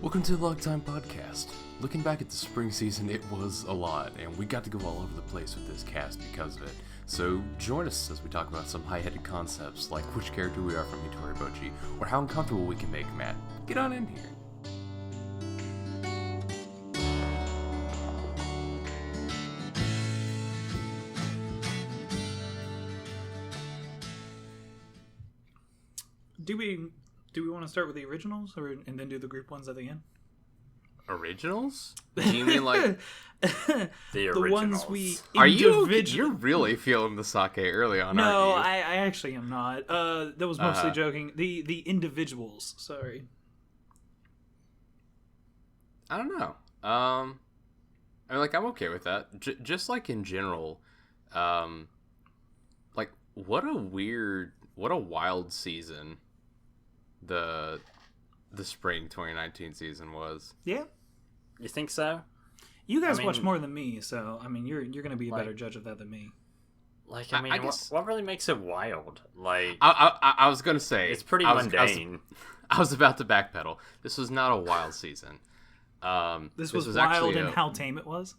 Welcome to the Log Time Podcast. Looking back at the spring season, it was a lot, and we got to go all over the place with this cast because of it. So join us as we talk about some high-headed concepts like which character we are from Hitoribocchi, or how uncomfortable we can make Matt. Get on in here. Do we want to start with the originals, and then do the group ones at the end? Originals? Do you mean like the originals? Ones we are you're really feeling the sake early on? No, aren't you? I actually am not. That was mostly joking. The individuals. Sorry. I don't know. I mean, like, I'm okay with that. Just like in general, like what a wild season the spring 2019 season was. Yeah. You think so? You guys watch more than me, so I mean, you're going to be a better judge of that than me. Like, I mean, I guess, what really makes it wild? Like, I was gonna say it's pretty mundane. I was about to backpedal. This was not a wild season. This was wild in how tame it was.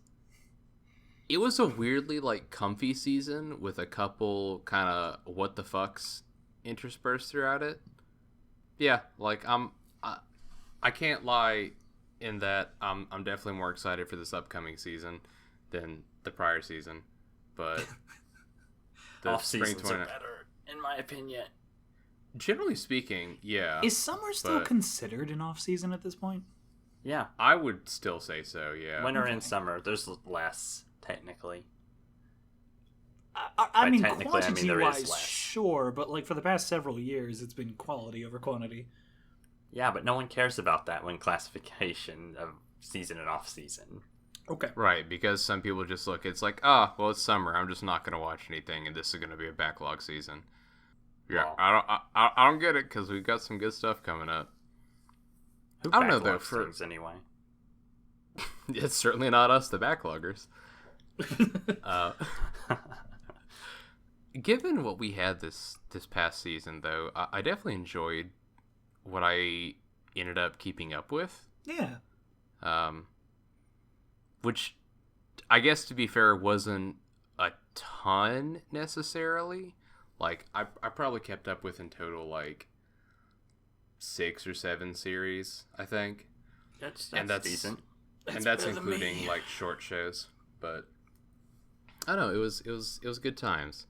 It was a weirdly like comfy season with a couple kind of what the fucks interspersed throughout it. Yeah, like I can't lie in that I'm definitely more excited for this upcoming season than the prior season, but the off seasons are better, in my opinion. Generally speaking, yeah. Is summer still considered an off season at this point? Yeah, I would still say so. Yeah, winter and summer, there's less technically. I mean, quantity-wise, sure, but like for the past several years, it's been quality over quantity. Yeah, but no one cares about that when classification of season and off season. Okay. Right, because some people just look, it's like, well, it's summer, I'm just not going to watch anything, and this is going to be a backlog season. Yeah, well, I don't get it, because we've got some good stuff coming up. Who I don't know, though, for things anyway. It's certainly not us, the backloggers. Given what we had this past season, though, I definitely enjoyed what I ended up keeping up with. Yeah. Which, I guess to be fair, wasn't a ton necessarily. Like, I probably kept up with in total, like, 6 or 7 series, I think. That's decent. And that's including, like, short shows. But, I don't know, it was good times.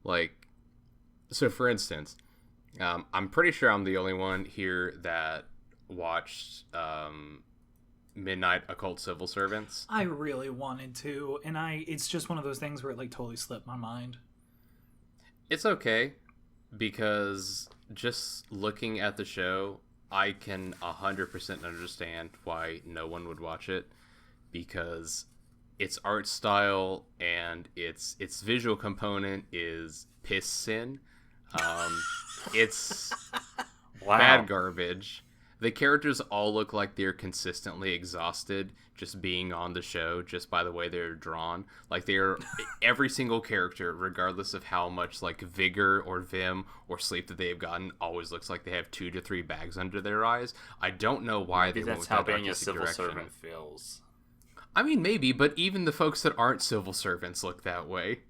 Like, so for instance, I'm pretty sure I'm the only one here that watched Midnight Occult Civil Servants. I really wanted to, and it's just one of those things where it like totally slipped my mind. It's okay, because just looking at the show, I can 100% understand why no one would watch it, because its art style and its visual component is piss sin. It's bad garbage. The characters all look like they're consistently exhausted just being on the show, just by the way they're drawn. Like, they're every single character, regardless of how much like vigor or vim or sleep that they've gotten, always looks like they have 2 to 3 bags under their eyes. I don't know why maybe they went with that's how that being a civil direction. servant feels. I mean, maybe, but even the folks that aren't civil servants look that way.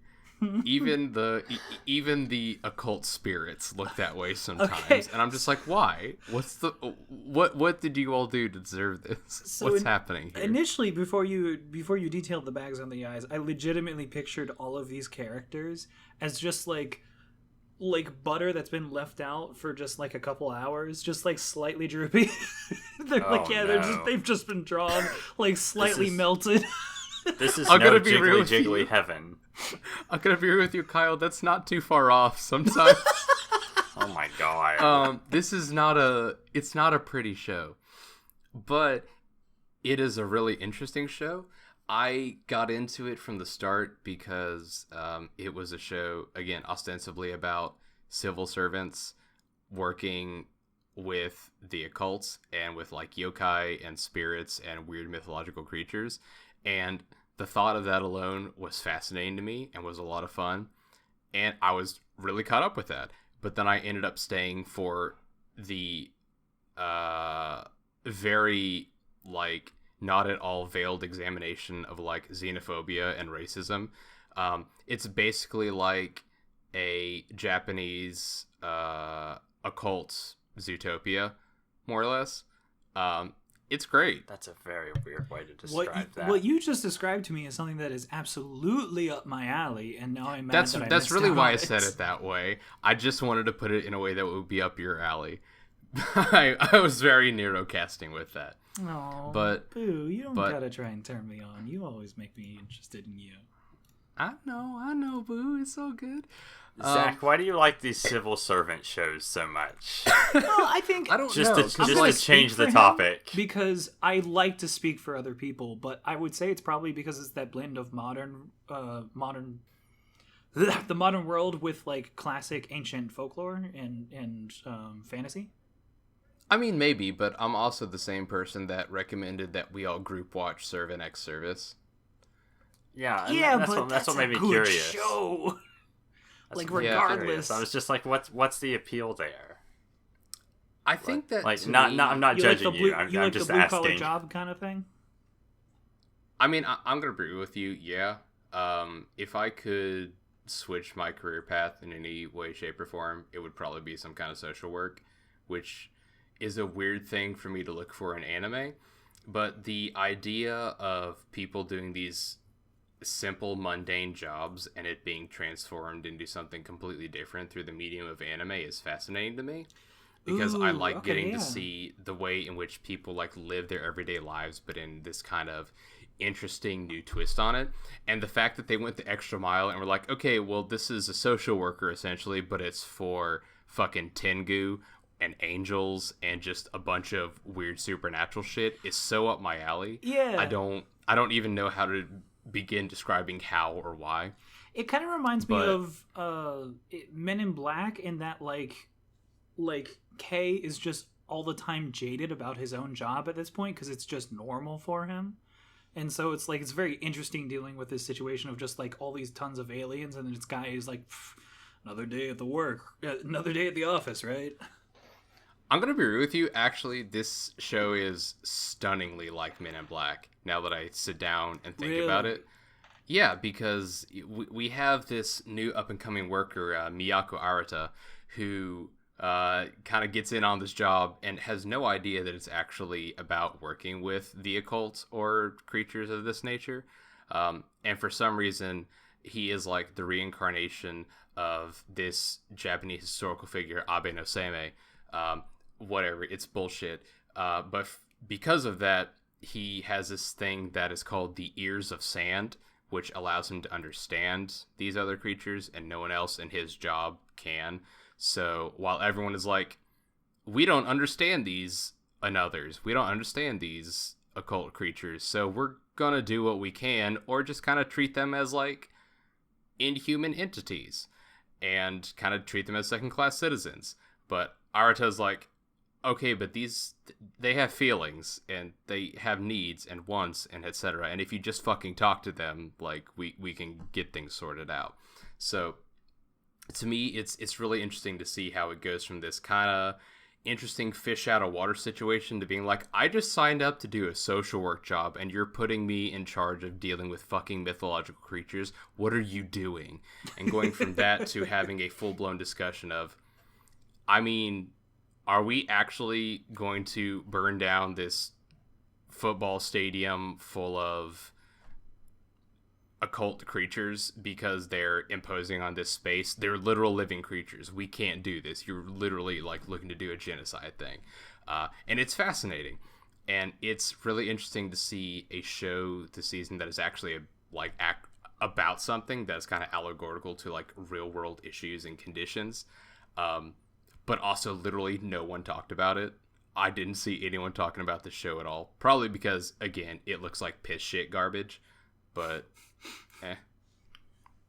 Even the occult spirits look that way sometimes, okay. And I'm just like, why? What did you all do to deserve this? So what's happening here? Initially, before you detailed the bags on the eyes, I legitimately pictured all of these characters as just like butter that's been left out for just like a couple hours, just like slightly droopy. They've just been drawn like slightly melted. This is no jiggly jiggly heaven. I'm gonna be real with you, Kyle. That's not too far off sometimes. Oh my god. It's not a pretty show, but it is a really interesting show. I got into it from the start because it was a show, again, ostensibly about civil servants working with the occults and with like yokai and spirits and weird mythological creatures. And the thought of that alone was fascinating to me and was a lot of fun. And I was really caught up with that. But then I ended up staying for the very like not at all veiled examination of like xenophobia and racism. It's basically like a Japanese occult Zootopia, more or less. It's great. That's a very weird way to describe that. What you just described to me is something that is absolutely up my alley, and now I'm mad That's really why I said it that way. I just wanted to put it in a way that would be up your alley. I was very narrowcasting with that. Oh, but boo! You don't gotta try and turn me on. You always make me interested in you. I know, boo. It's all good. Zach, why do you like these civil servant shows so much? Well, I think I don't just know. to change the topic. Because I like to speak for other people, but I would say it's probably because it's that blend of the modern world with like classic ancient folklore and fantasy. I mean, maybe, but I'm also the same person that recommended that we all group watch Servant X Service. Yeah, that's what made me good curious. Show. That's like what made me regardless, curious. I was just like, what's the appeal there? I think that like to not me, I'm not judging like you. I'm like just the blue collar asking. job kind of thing. I mean, I'm gonna agree with you. Yeah, if I could switch my career path in any way, shape, or form, it would probably be some kind of social work, which is a weird thing for me to look for in anime. But the idea of people doing these simple, mundane jobs and it being transformed into something completely different through the medium of anime is fascinating to me. Because I like getting to see the way in which people like live their everyday lives, but in this kind of interesting new twist on it. And the fact that they went the extra mile and were like, okay, well, this is a social worker essentially, but it's for fucking Tengu and angels and just a bunch of weird supernatural shit is so up my alley. Yeah. I don't even know how to begin describing how or why. It kind of reminds me of Men in Black in that like Kay is just all the time jaded about his own job at this point because it's just normal for him. And so it's like it's very interesting dealing with this situation of just like all these tons of aliens and then this guy is like another day at the office, right? I'm going to be real with you. Actually, this show is stunningly like Men in Black now that I sit down and think about it. Yeah, because we have this new up-and-coming worker, Miyako Arata, who kind of gets in on this job and has no idea that it's actually about working with the occult or creatures of this nature. And for some reason, he is like the reincarnation of this Japanese historical figure, Abe no Seimei. Whatever, it's bullshit. But because of that, he has this thing that is called the Ears of Sand, which allows him to understand these other creatures, and no one else in his job can. So while everyone is like, we don't understand these anothers, we don't understand these occult creatures, so we're gonna do what we can, or just kind of treat them as like inhuman entities, and kind of treat them as second-class citizens. But Arata's like, okay, but they have feelings and they have needs and wants and etc. And if you just fucking talk to them, like we can get things sorted out. So to me, it's really interesting to see how it goes from this kind of interesting fish out of water situation to being like, I just signed up to do a social work job and you're putting me in charge of dealing with fucking mythological creatures. What are you doing? And going from that to having a full-blown discussion of, I mean, are we actually going to burn down this football stadium full of occult creatures because they're imposing on this space? They're literal living creatures. We can't do this. You're literally like looking to do a genocide thing. And it's fascinating. And it's really interesting to see a show this season that is actually about something that's kind of allegorical to like real world issues and conditions. But also literally no one talked about it. I didn't see anyone talking about the show at all. Probably because, again, it looks like piss shit garbage. But,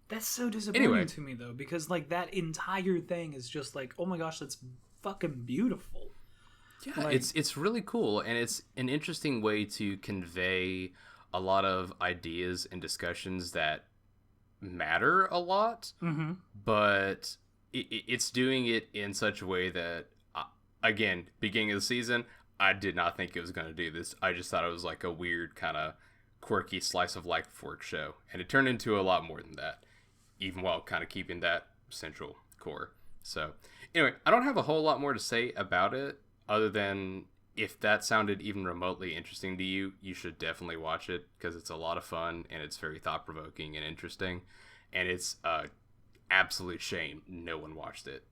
That's so disappointing to me, though, because, like, that entire thing is just like, oh my gosh, that's fucking beautiful. Yeah, like, it's really cool, and it's an interesting way to convey a lot of ideas and discussions that matter a lot, but it's doing it in such a way that, again, beginning of the season, I did not think it was going to do this. I just thought it was like a weird kind of quirky slice of life work show, and it turned into a lot more than that, even while kind of keeping that central core. So anyway, I don't have a whole lot more to say about it other than if that sounded even remotely interesting to you, you should definitely watch it because it's a lot of fun and it's very thought-provoking and interesting, and it's a absolute shame no one watched it.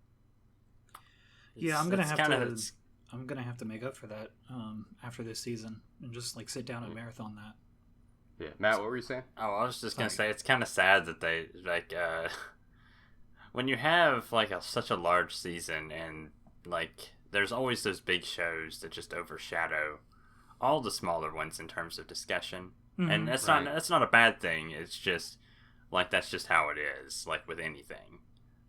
Yeah, I'm gonna have to make up for that after this season and just like sit down and marathon that. Yeah, Matt, what were you saying? Oh, I was just gonna say it's kind of sad that they like when you have like such a large season and like there's always those big shows that just overshadow all the smaller ones in terms of discussion, and that's not a bad thing. It's just like that's just how it is, like with anything.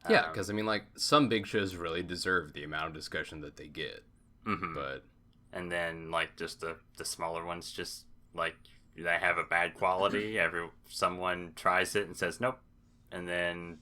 Yeah, because I mean, like some big shows really deserve the amount of discussion that they get, but and then like just the smaller ones, just like they have a bad quality. Someone tries it and says nope, and then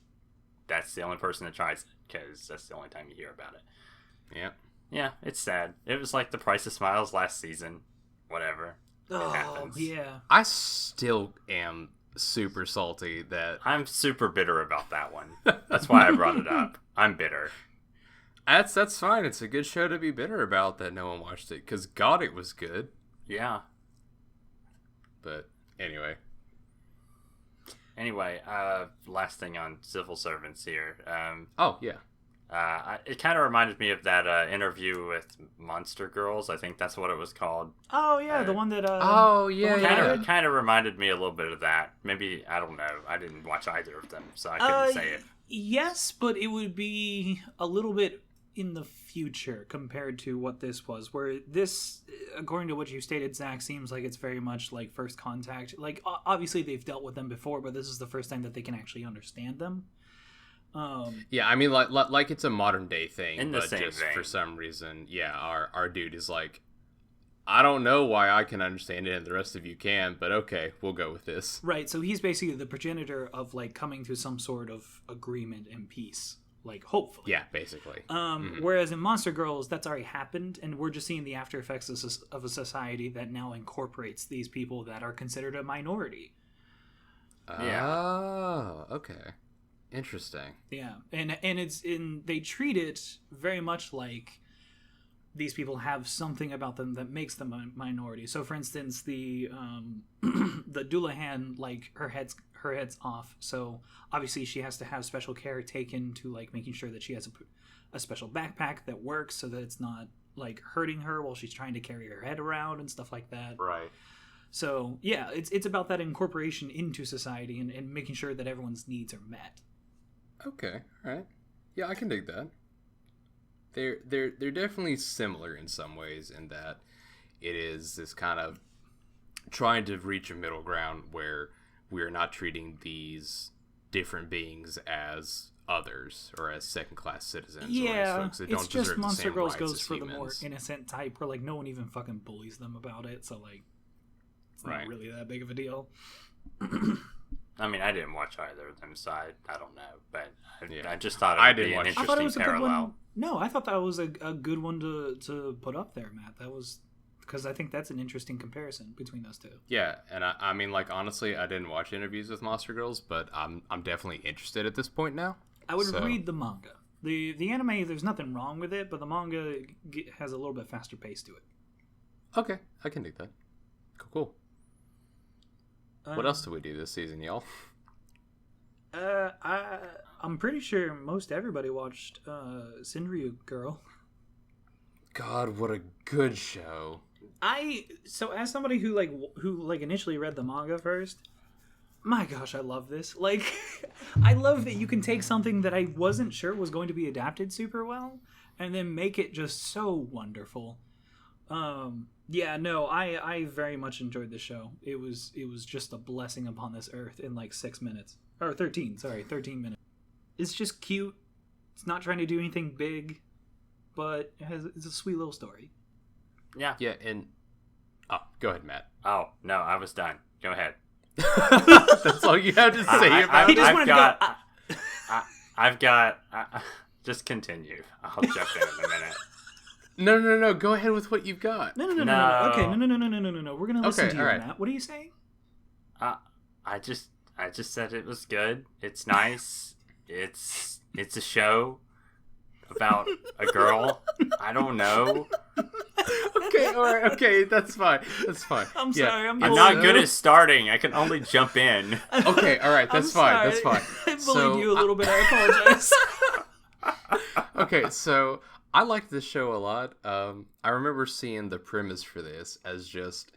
that's the only person that tries it because that's the only time you hear about it. Yeah, it's sad. It was like The Price of Smiles last season. Whatever. It happens. Yeah. I still am super salty that I'm super bitter about that one. That's why I brought it up. I'm bitter. That's fine. It's a good show to be bitter about that no one watched it because God, it was good. Yeah. But anyway, last thing on Civil Servants here. Oh yeah. It kind of reminded me of that interview with Monster Girls. I think that's what it was called. Oh yeah, the one that. Kind of reminded me a little bit of that. Maybe I don't know. I didn't watch either of them, so I couldn't say it. Yes, but it would be a little bit in the future compared to what this was. Where this, according to what you stated, Zach, seems like it's very much like First Contact. Like obviously they've dealt with them before, but this is the first time that they can actually understand them. Yeah, I mean, like it's a modern day thing, in the but same just vein. For some reason, yeah, our dude is like, I don't know why I can understand it and the rest of you can, but okay, we'll go with this. Right, so he's basically the progenitor of like coming to some sort of agreement and peace, like hopefully. Yeah, basically. Whereas in Monster Girls, that's already happened, and we're just seeing the after effects of a society that now incorporates these people that are considered a minority. Oh, okay. Interesting. Yeah, and they treat it very much like these people have something about them that makes them a minority. So, for instance, the the Dullahan, like her head's off, so obviously she has to have special care taken to like making sure that she has a special backpack that works so that it's not like hurting her while she's trying to carry her head around and stuff like that. Right. So yeah, it's about that incorporation into society and making sure that everyone's needs are met. Okay, all right. Yeah, I can dig that. They're definitely similar in some ways in that it is this kind of trying to reach a middle ground where we're not treating these different beings as others or as second-class citizens. Yeah, or as folks that it's don't just deserve the Monster same Girls rights goes as for humans. the more innocent type where like no one even fucking bullies them about it, so like it's not really that big of a deal. I mean, I didn't watch either of them, so I don't know. But I just thought it would be an interesting I thought it was parallel. a good one. No, I thought that was a good one to put up there, Matt. That was because I think that's an interesting comparison between those two. Yeah, and I mean, like honestly, I didn't watch interviews with Monster Girls, but I'm definitely interested at this point now. I would read the manga. The anime, there's nothing wrong with it, but the manga has a little bit faster pace to it. Okay, I can do that. Cool. What else did we do this season, y'all? I'm pretty sure most everybody watched Senryuu Girl. God, what a good show. So as somebody who initially read the manga first, my gosh, I love this. Like, I love that you can take something that I wasn't sure was going to be adapted super well and then make it just so wonderful. Yeah, no, I very much enjoyed the show. It was just a blessing upon this earth in like 6 minutes. Or 13 minutes. It's just cute. It's not trying to do anything big, but it's a sweet little story. Yeah. Yeah, and... Oh, go ahead, Matt. Oh, no, I was done. Go ahead. That's all you have to say about it? He just wanted to go... I've got... just continue. I'll jump in a minute. No. Go ahead with what you've got. No. Okay, no. We're gonna listen to you, Matt. What are you saying? I just said it was good. It's nice. It's a show about a girl. I don't know. Okay, alright, okay, that's fine. I'm sorry, I'm not good at starting. I can only jump in. Okay, alright, that's fine. I bullied you a little bit, I apologize. Okay, so I liked this show a lot. I remember seeing the premise for this as just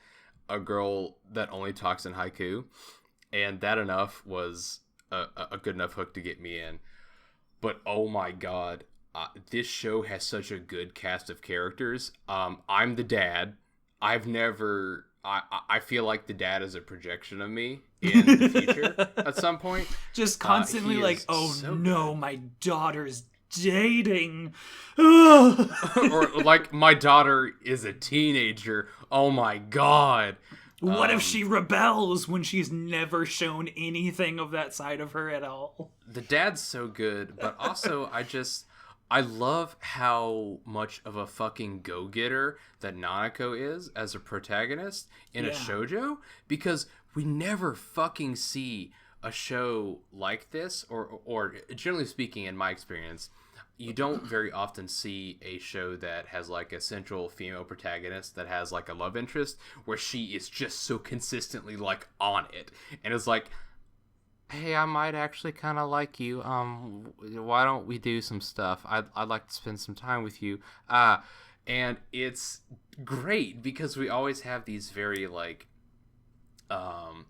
a girl that only talks in haiku, and that enough was a good enough hook to get me in. But oh my god, this show has such a good cast of characters. I'm the dad. I feel like the dad is a projection of me in the future at some point. Just constantly like, oh so no, good. My daughter's dating. Or like, my daughter is a teenager. Oh my god. What if she rebels when she's never shown anything of that side of her at all? The dad's so good, but also I love how much of a fucking go-getter that Nanako is as a protagonist in a shoujo, because we never fucking see a show like this, or generally speaking, in my experience, you don't very often see a show that has like a central female protagonist that has like a love interest where she is just so consistently like on it and is like, hey, I might actually kind of like you. Why don't we do some stuff? I'd like to spend some time with you. And it's great because we always have these very like,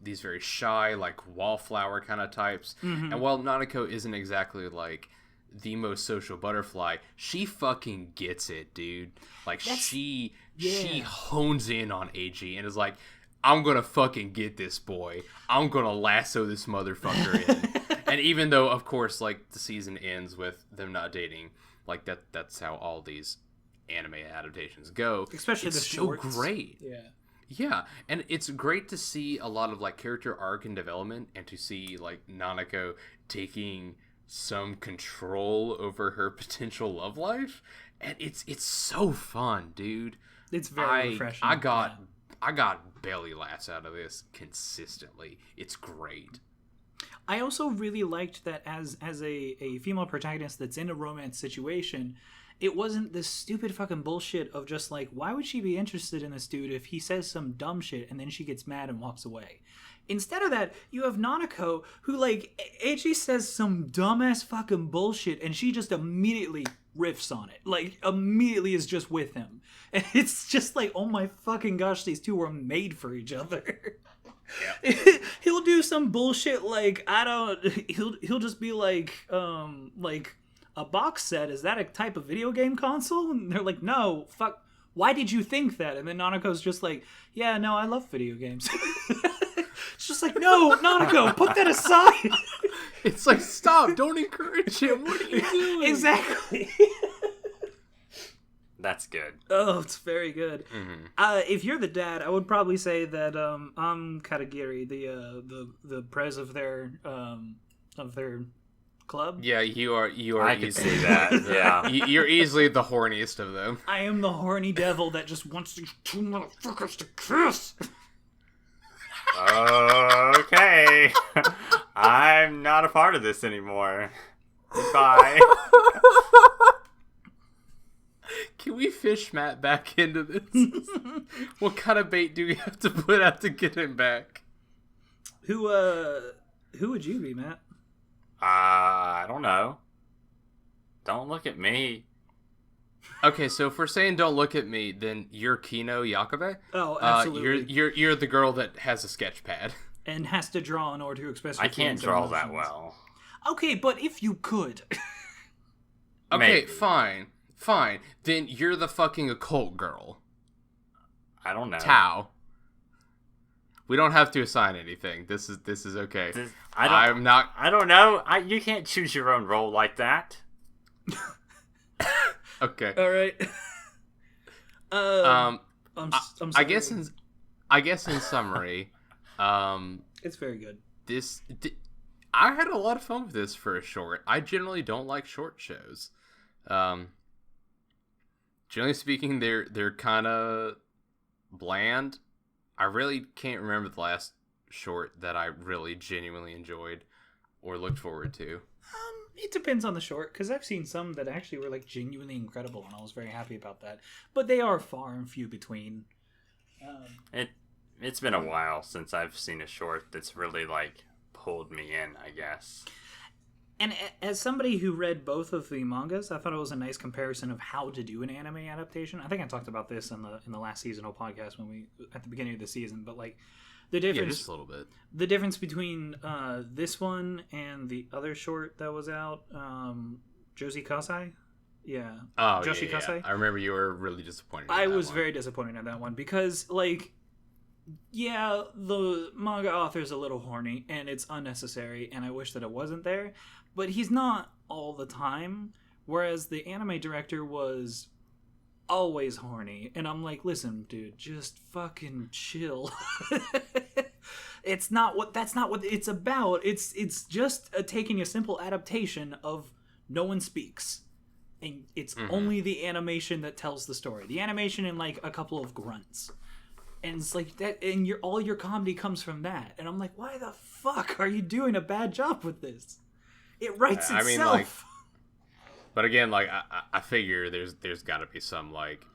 these very shy, like wallflower kind of types. Mm-hmm. And while Nanako isn't exactly like the most social butterfly, she fucking gets it, dude. Like she hones in on AG and is like, I'm gonna fucking get this boy. I'm gonna lasso this motherfucker in. And even though, of course, like the season ends with them not dating, like that's how all these anime adaptations go. Especially it's the so shorts. Great. Yeah, and it's great to see a lot of like character arc and development, and to see like Nanako taking some control over her potential love life, and it's so fun, dude. It's very refreshing. I got belly laughs out of this consistently. It's great. I also really liked that as a female protagonist that's in a romance situation, it wasn't this stupid fucking bullshit of just like, why would she be interested in this dude if he says some dumb shit and then she gets mad and walks away? Instead of that, you have Nanako, who, like, Eiichi says some dumbass fucking bullshit, and she just immediately riffs on it. Like, immediately is just with him. And it's just like, oh my fucking gosh, these two were made for each other. Yeah. He'll do some bullshit like, he'll just be like a box set, is that a type of video game console? And they're like, no, fuck, why did you think that? And then Nanako's just like, yeah, no, I love video games. It's just like, no, Nanako, put that aside. It's like, stop, don't encourage him. What are you doing? Exactly. That's good. Oh, it's very good. Mm-hmm. If you're the dad, I would probably say that I'm Katagiri, the prez of their club. Yeah, you are. I can see that. Yeah, you're easily the horniest of them. I am the horny devil that just wants these two motherfuckers to kiss. Okay. I'm not a part of this anymore. Goodbye. Can we fish Matt back into this? What kind of bait do we have to put out to get him back? Who would you be, Matt? I don't know. Don't look at me. Okay, so if we're saying don't look at me, then you're Kino Yakabe. Oh, absolutely. You're the girl that has a sketch pad and has to draw in order to express. I can't draw that well. Okay, but if you could. Okay, Maybe. Fine. Then you're the fucking occult girl. I don't know. Tao. We don't have to assign anything. This is okay. I don't know. You can't choose your own role like that. Okay. All right. I'm sorry. I guess in summary, it's very good. I had a lot of fun with this for a short. I generally don't like short shows. generally speaking, they're kind of bland. I really can't remember the last short that I really genuinely enjoyed or looked forward to. It depends on the short, because I've seen some that actually were like genuinely incredible, and I was very happy about that. But they are far and few between. It's been a while since I've seen a short that's really like pulled me in, I guess. And as somebody who read both of the mangas, I thought it was a nice comparison of how to do an anime adaptation. I think I talked about this in the last seasonal podcast at the beginning of the season, but like the difference, just a little bit. The difference between this one and the other short that was out, Josie Kasai. Yeah. Oh, Joshi yeah. Kasai. I remember you were really disappointed. I was very disappointed in that one because, like, yeah, the manga author's a little horny and it's unnecessary, and I wish that it wasn't there. But he's not all the time, whereas the anime director was always horny, and I'm like, listen, dude, just fucking chill. That's not what it's about. It's just taking a simple adaptation of No One Speaks, and it's only the animation that tells the story. The animation and like a couple of grunts, and it's like that, and all your comedy comes from that. And I'm like, why the fuck are you doing a bad job with this? It writes itself. I mean, like, but again, like I figure there's got to be some like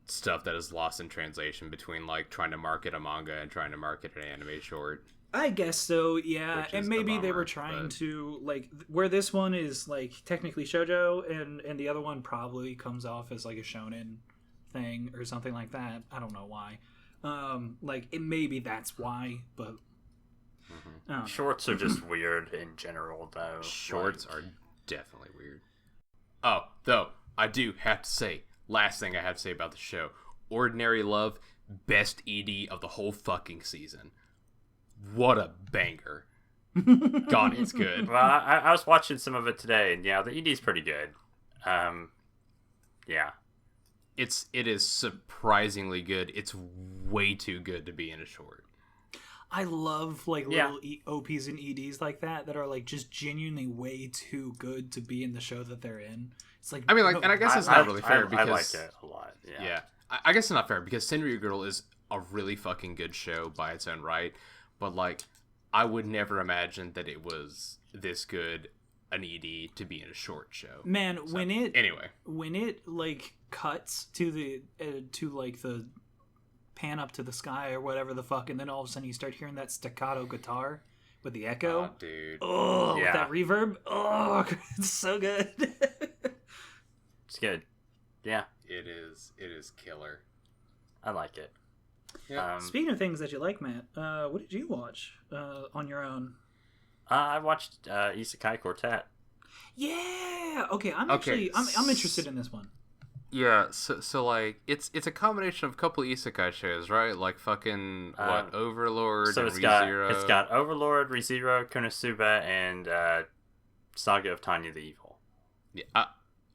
stuff that is lost in translation between like trying to market a manga and trying to market an anime short. I guess so, yeah. And maybe they were trying to like where this one is like technically shoujo, and the other one probably comes off as like a shonen thing or something like that. I don't know why. Maybe that's why, but. Shorts are just weird in general, though. Shorts are definitely weird. Oh, though, I do have to say, last thing I have to say about the show, Ordinary Love, best ED of the whole fucking season. What a banger. God, it's good. Well, I was watching some of it today, and yeah, the ED's pretty good. Yeah. It is surprisingly good. It's way too good to be in a short. I love like little OPs and EDs like that are like just genuinely way too good to be in the show that they're in. It's like, I mean, like, and I guess it's not really fair because I like it a lot. Yeah. I guess it's not fair because Senryuu Girl is a really fucking good show by its own right, but like I would never imagine that it was this good an ED to be in a short show. Man, so, when it like cuts to the pan up to the sky or whatever the fuck, and then all of a sudden you start hearing that staccato guitar with the echo. Oh, dude. Oh, with that reverb. Oh, it's so good. It's good. Yeah. It is killer. I like it. Yeah. Speaking of things that you like, Matt, what did you watch on your own? I watched Isekai Quartet. Yeah. Okay. I'm interested in this one. Yeah, so like it's a combination of a couple of isekai shows, right? Like fucking Overlord and ReZero. It's got Overlord, ReZero, Konosuba, and Saga of Tanya the Evil. Yeah.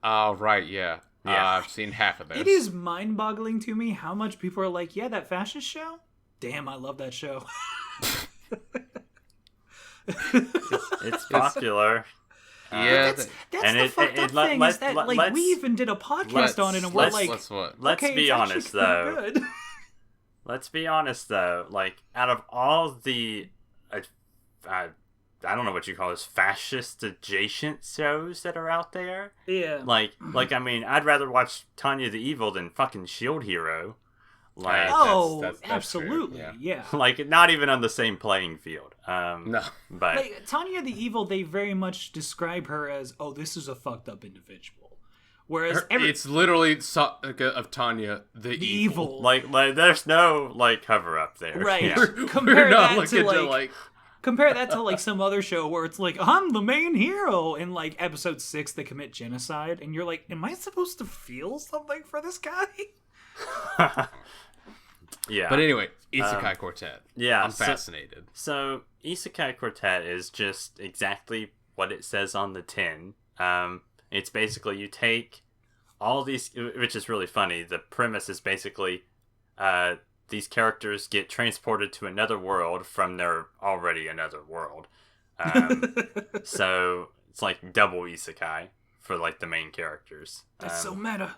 Oh right, yeah. I've seen half of those. It is mind-boggling to me how much people are like, yeah, that fascist show? Damn, I love that show. it's popular. Yeah, that's the fucked up thing is that like we even did a podcast on it, and we're like, let's be honest though. Let's be honest though. Like out of all the, I don't know what you call this, fascist adjacent shows that are out there. Yeah. Like I mean, I'd rather watch Tanya the Evil than fucking Shield Hero. Like, that's absolutely, yeah. Like, not even on the same playing field. No. But like, Tanya the Evil, they very much describe her as, oh, this is a fucked up individual. Whereas it's literally Saga of Tanya the Evil. Like, there's no, like, cover up there. Right. Yeah. Compare that to, like, some other show where it's like, I'm the main hero. In, like, episode 6, they commit genocide. And you're like, am I supposed to feel something for this guy? Yeah. But anyway, Isekai Quartet. Yeah. I'm fascinated. So, Isekai Quartet is just exactly what it says on the tin. It's basically you take all these, which is really funny. The premise is basically these characters get transported to another world from their already another world. So, it's like double Isekai for like the main characters. That's so meta.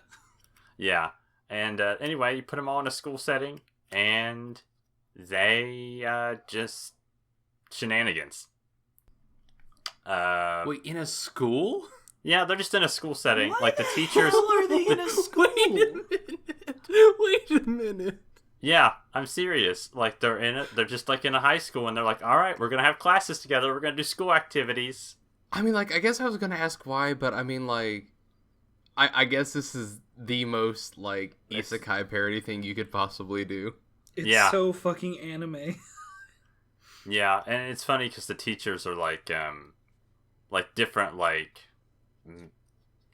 Yeah. And anyway, you put them all in a school setting, and they just shenanigans. Wait, in a school? Yeah, they're just in a school setting. Why like the the teachers. hell are they in a school? Wait a minute. Yeah, I'm serious. Like they're in it. They're just like in a high school, and they're like, "All right, we're gonna have classes together. We're gonna do school activities." I mean, like, I guess I was gonna ask why, but I mean, like, I guess this is the most like isekai parody thing you could possibly do. It's so fucking anime. Yeah, and it's funny because the teachers are like different like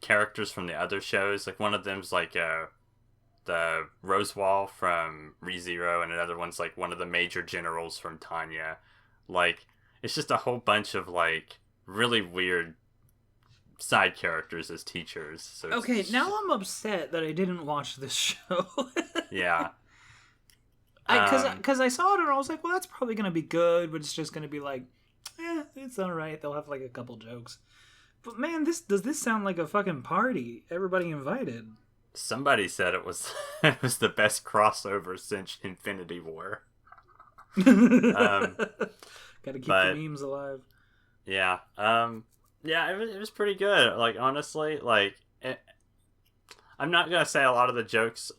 characters from the other shows. Like one of them's like the Rosewall from ReZero, and another one's like one of the major generals from Tanya. Like it's just a whole bunch of like really weird side characters as teachers. So Okay, now I'm upset that I didn't watch this show. Yeah. Because I saw it and I was like, well, that's probably going to be good, but it's just going to be like, it's alright. They'll have like a couple jokes. But man, does this sound like a fucking party? Everybody invited. Somebody said it was it was the best crossover since Infinity War. Gotta keep the memes alive. Yeah. Yeah, it was pretty good. Like, honestly, like, I'm not gonna say a lot of the jokes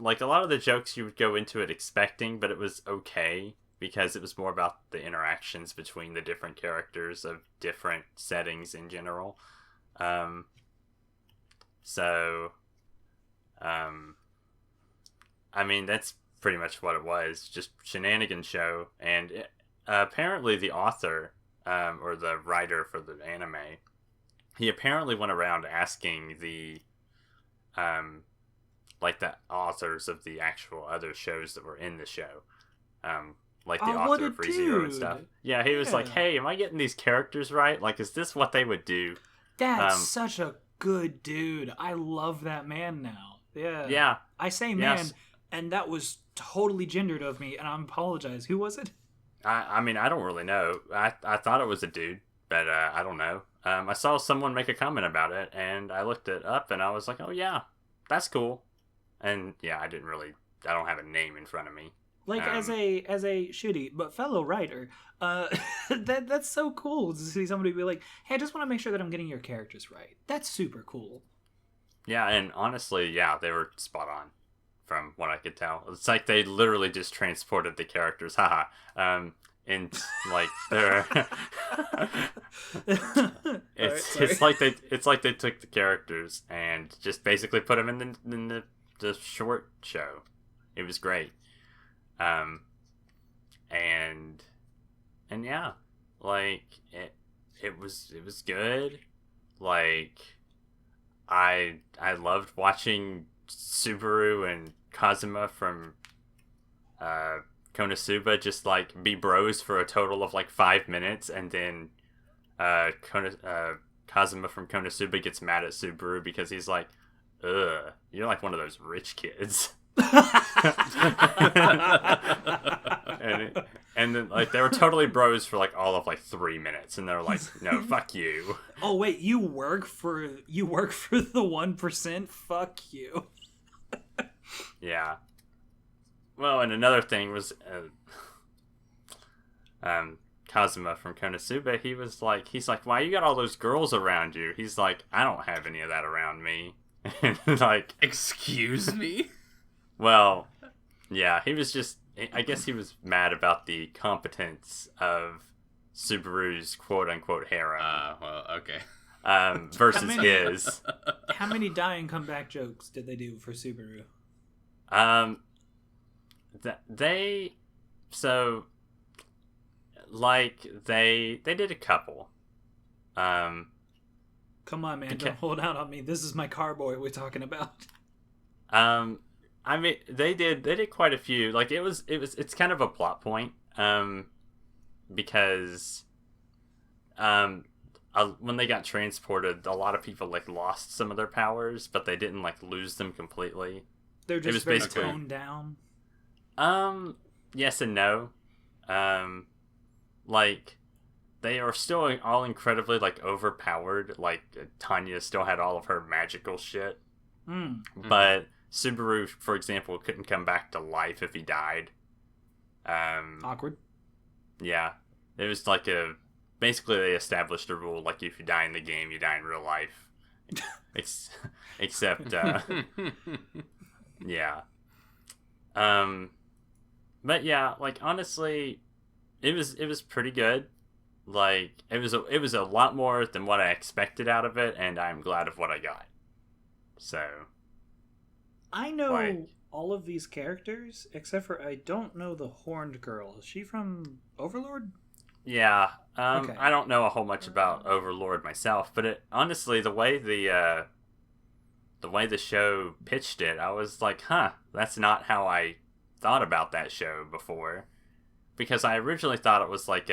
you would go into it expecting, but it was okay because it was more about the interactions between the different characters of different settings in general. I mean, that's pretty much what it was, just shenanigan show, and apparently the author, or the writer for the anime, he apparently went around asking the authors of the actual other shows that were in the show, like the author of ReZero and stuff. Yeah, he was like, "Hey, am I getting these characters right? Like, is this what they would do?" That's such a good dude. I love that man now. Yeah. Yeah. I say man, and that was totally gendered of me, and I apologize. Who was it? I mean, I don't really know. I thought it was a dude, but I don't know. I saw someone make a comment about it, and I looked it up, and I was like, "Oh yeah, that's cool." And yeah, I don't have a name in front of me. Like as a shitty but fellow writer, that's so cool to see somebody be like, "Hey, I just want to make sure that I'm getting your characters right." That's super cool. Yeah, and honestly, yeah, they were spot on, from what I could tell. It's like they literally just transported the characters, haha. And like they're, it's like they took the characters and just basically put them in the short show. It was great. And yeah, like it was good. Like I loved watching Subaru and Kazuma from Konosuba just like be bros for a total of like 5 minutes, and then Kazuma from Konosuba gets mad at Subaru because he's like, "Ugh, you're like one of those rich kids." and then like they were totally bros for like all of like 3 minutes, and they're like, "No, fuck you." Oh wait, you work for the 1%? Fuck you. Yeah. Well, and another thing was Kazuma from Konosuba. He's like, "Why you got all those girls around you?" He's like, "I don't have any of that around me." Like, excuse me. Well, yeah, I guess he was mad about the competence of Subaru's quote-unquote harem. Well, okay. Versus his. How many die and come back jokes did they do for Subaru? They did a couple. Come on, man, don't hold out on me. This is my car boy we're talking about. I mean, they did quite a few. Like it's kind of a plot point, because when they got transported, a lot of people like lost some of their powers, but they didn't like lose them completely. They're just very toned down. Yes and no. Like they are still all incredibly like overpowered. Like Tanya still had all of her magical shit, but Subaru, for example, couldn't come back to life if he died. Awkward. Yeah, it was like basically they established a rule like if you die in the game, you die in real life. Except yeah. But yeah, like honestly, it was pretty good. Like it was a lot more than what I expected out of it, and I'm glad of what I got. So I know all of these characters except for I don't know the horned girl. Is she from Overlord? Yeah. Okay. I don't know a whole much about Overlord myself, but honestly, the way the show pitched it, I was like, huh, that's not how I thought about that show before. Because I originally thought it was like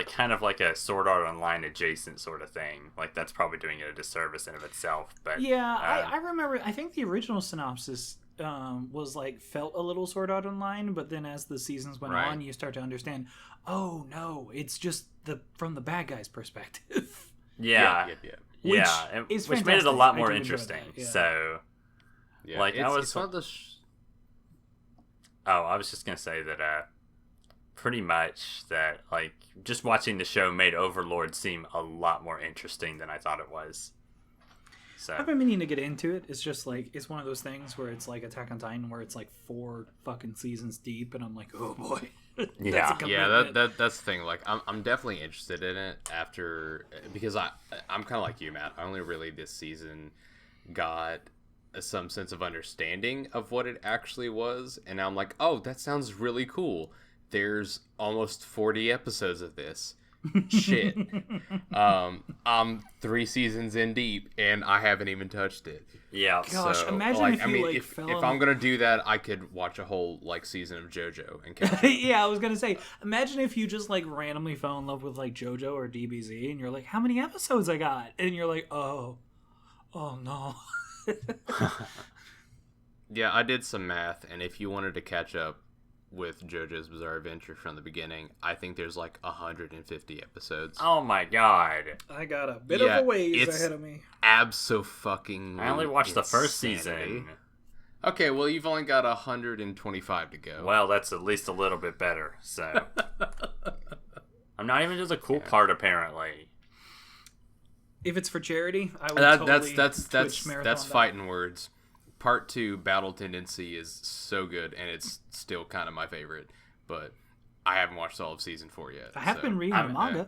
kind of like a Sword Art Online adjacent sort of thing. Like that's probably doing it a disservice in of itself. But yeah, I remember. I think the original synopsis was like felt a little Sword Art Online, but then as the seasons went on, you start to understand. Oh no, it's just from the bad guy's perspective. Yeah. Which made it a lot more interesting. Yeah. So, like I was one of the. I was just gonna say that. Pretty much that like just watching the show made Overlord seem a lot more interesting than I thought it was. So I've been meaning to get into it. It's just like it's one of those things where it's like Attack on Titan where it's like 4 fucking seasons deep and I'm like, oh boy. That's the thing. Like I'm definitely interested in it after because I'm kind of like you, Matt. I only really this season got some sense of understanding of what it actually was, and now I'm like, oh, that sounds really cool. There's almost 40 episodes of this. Shit. I'm 3 seasons in deep, and I haven't even touched it. Yeah. Gosh, imagine if if I'm gonna do that, I could watch a whole like season of JoJo and catch yeah, I was gonna say, imagine if you just like randomly fell in love with like JoJo or DBZ, and you're like, how many episodes I got? And you're like, oh no. Yeah, I did some math, and if you wanted to catch up with JoJo's Bizarre Adventure from the beginning, I think there's like 150 episodes. Oh my god. I got a bit of a ways ahead of me. Abso-fucking I only watched the first season. Okay, well you've only got 125 to go. Well, that's at least a little bit better, so. I'm not even to the cool part apparently. If it's for charity, I would that's fighting words. Part 2, Battle Tendency, is so good, and it's still kind of my favorite. But I haven't watched all of season 4 yet. I have been reading the manga.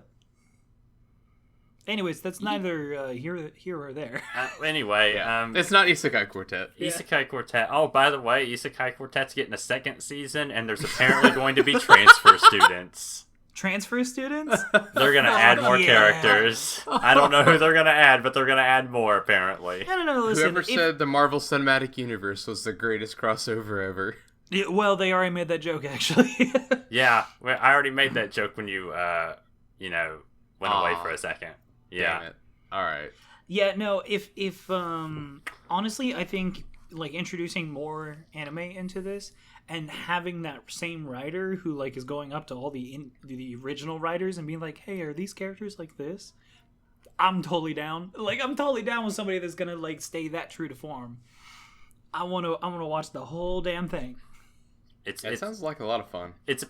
Anyways, that's neither here or there. Anyway, it's not Isekai Quartet. Isekai Quartet. Oh, by the way, Isekai Quartet's getting a 2nd season, and there's apparently going to be transfer students. Transfer students? They're going to add more characters. I don't know who they're going to add, but they're going to add more, apparently. I don't know. Listen, whoever said the Marvel Cinematic Universe was the greatest crossover ever. Yeah, well, they already made that joke, actually. Yeah, I already made that joke when you, went away for a second. Yeah. Damn it. All right. Yeah, no, if honestly, I think, like, introducing more anime into this and having that same writer who like is going up to all the original writers and being like, hey, are these characters like this? I'm totally down. Like, I'm totally down with somebody that's gonna like stay that true to form. I wanna watch the whole damn thing. It sounds like a lot of fun. It's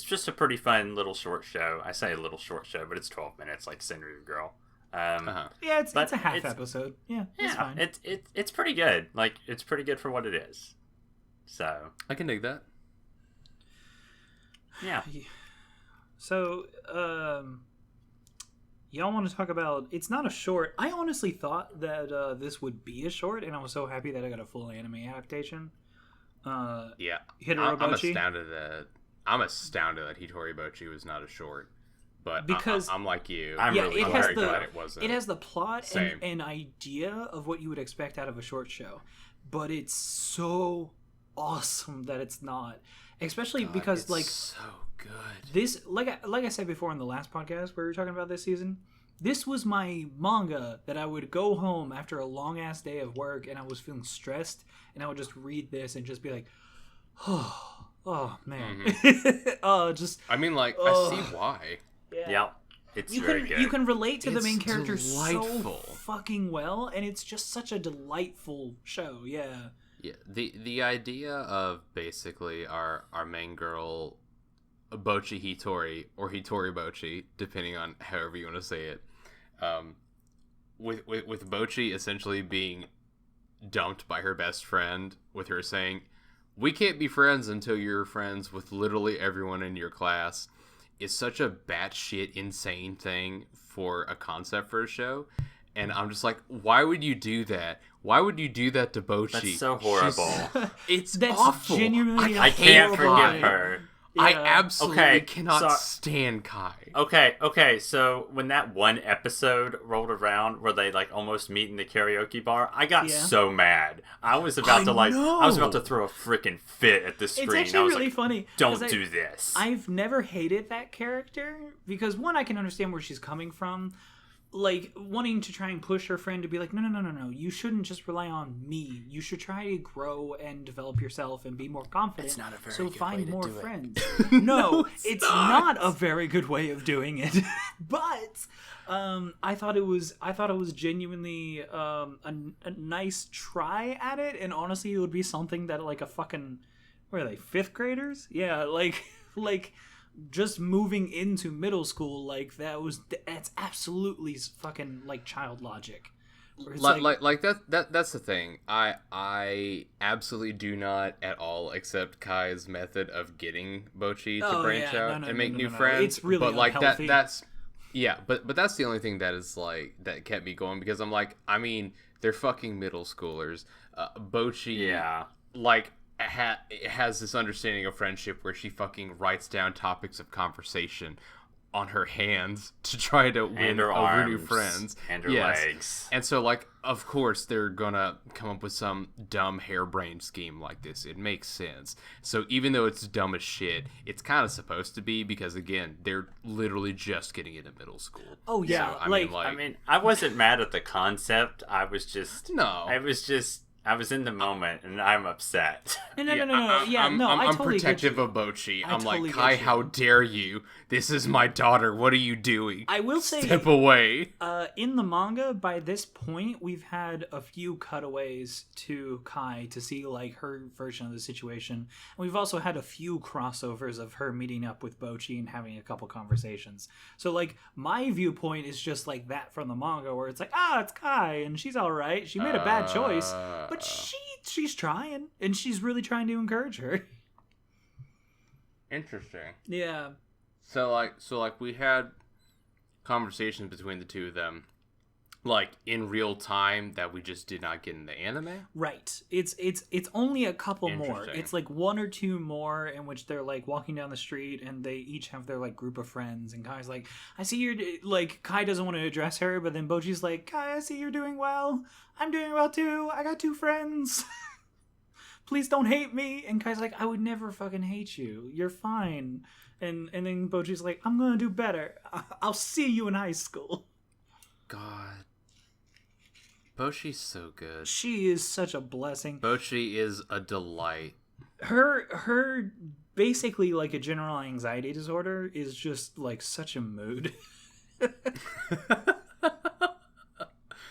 just a pretty fun little short show. I say a little short show, but it's 12 minutes, like Senryuu Girl. Yeah, it's a half episode. Yeah, it's fine. It's pretty good. Like, it's pretty good for what it is. So I can dig that. Yeah. So, y'all want to talk about? It's not a short. I honestly thought that this would be a short, and I was so happy that I got a full anime adaptation. Yeah, Hitoribocchi. I'm astounded that Hitoribocchi was not a short. But because I'm like you. I'm very glad it wasn't. It has the plot and an idea of what you would expect out of a short show, but it's so awesome that it's not. Especially because it's like so good. This, like I said before in the last podcast where we were talking about this season, this was my manga that I would go home after a long ass day of work and I was feeling stressed and I would just read this and just be like, oh man. Mm-hmm. I mean, like, I see why. Yeah. Yep. It's You very can good. you can relate to the It's main character so delightful. fucking well, and it's just such a delightful show. Yeah. Yeah, the idea of basically our main girl, Bochi Hitori or Hitoribocchi, depending on however you want to say it, with Bochi essentially being dumped by her best friend, with her saying, "We can't be friends until you're friends with literally everyone in your class," is such a batshit insane thing for a concept for a show. And I'm just like, why would you do that? Why would you do that to Bochi? That's so horrible. It's That's awful. genuinely I can't horrible forgive thing. her. I Yeah. absolutely Okay, cannot so- stand Kai. Okay, so when that one episode rolled around where they like almost meet in the karaoke bar, I got Yeah. so mad. I was about to know. I was about to throw a freaking fit at the screen. It's I actually was really like, funny. 'cause don't do this. I've never hated that character because one, I can understand where she's coming from, like wanting to try and push her friend to be like, no, you shouldn't just rely on me. You should try to grow and develop yourself and be more confident. It's not a very so good find way to more do it. friends. No, it's not a very good way of doing it. But I thought it was genuinely a nice try at it, and honestly, it would be something that like a fucking, what are they, 5th graders? Yeah, like just moving into middle school, like that's absolutely fucking like child logic. Where it's Like that's the thing. I absolutely do not at all accept Kai's method of getting Bochi to Oh, branch yeah. out No, and make new no. friends. It's really but like unhealthy. that's yeah, but that's the only thing that is like that kept me going, because I'm like, I mean, they're fucking middle schoolers. Bochi, Yeah. like has this understanding of friendship where she fucking writes down topics of conversation on her hands to try to win And her over new arms. friends. And her Yes. legs. And so, like, of course, they're gonna come up with some dumb harebrained scheme like this. It makes sense. So even though it's dumb as shit, it's kind of supposed to be, because, again, they're literally just getting into middle school. Oh, yeah, So, I mean, I wasn't mad at the concept. I was just No. I was in the moment and I'm upset. no. Yeah, I'm I totally protective get you. of Bochi. I I'm totally like, get Kai, you. how dare you? This is my daughter. What are you doing? I will say, Step away. in the manga, by this point, we've had a few cutaways to Kai to see like her version of the situation. And we've also had a few crossovers of her meeting up with Bochi and having a couple conversations. So like my viewpoint is just like that from the manga, where it's like, it's Kai and she's all right. She made a bad choice, but she's trying, and she's really trying to encourage her. Interesting. Yeah. So like we had conversations between the two of them, like in real time, that we just did not get in the anime. Right. It's only a couple more. Interesting. It's like one or two more in which they're like walking down the street and they each have their like group of friends, and Kai's like, I see you're like, Kai doesn't want to address her, but then Bochi's like, Kai, I see you're doing well. I'm doing well too. I got 2 friends. Please don't hate me. And Kai's like, I would never fucking hate you. You're fine. And then Bochi's like, I'm gonna do better. I'll see you in high school. God, Bochi's so good. She is such a blessing. Bochi is a delight. Her basically like a general anxiety disorder is just like such a mood.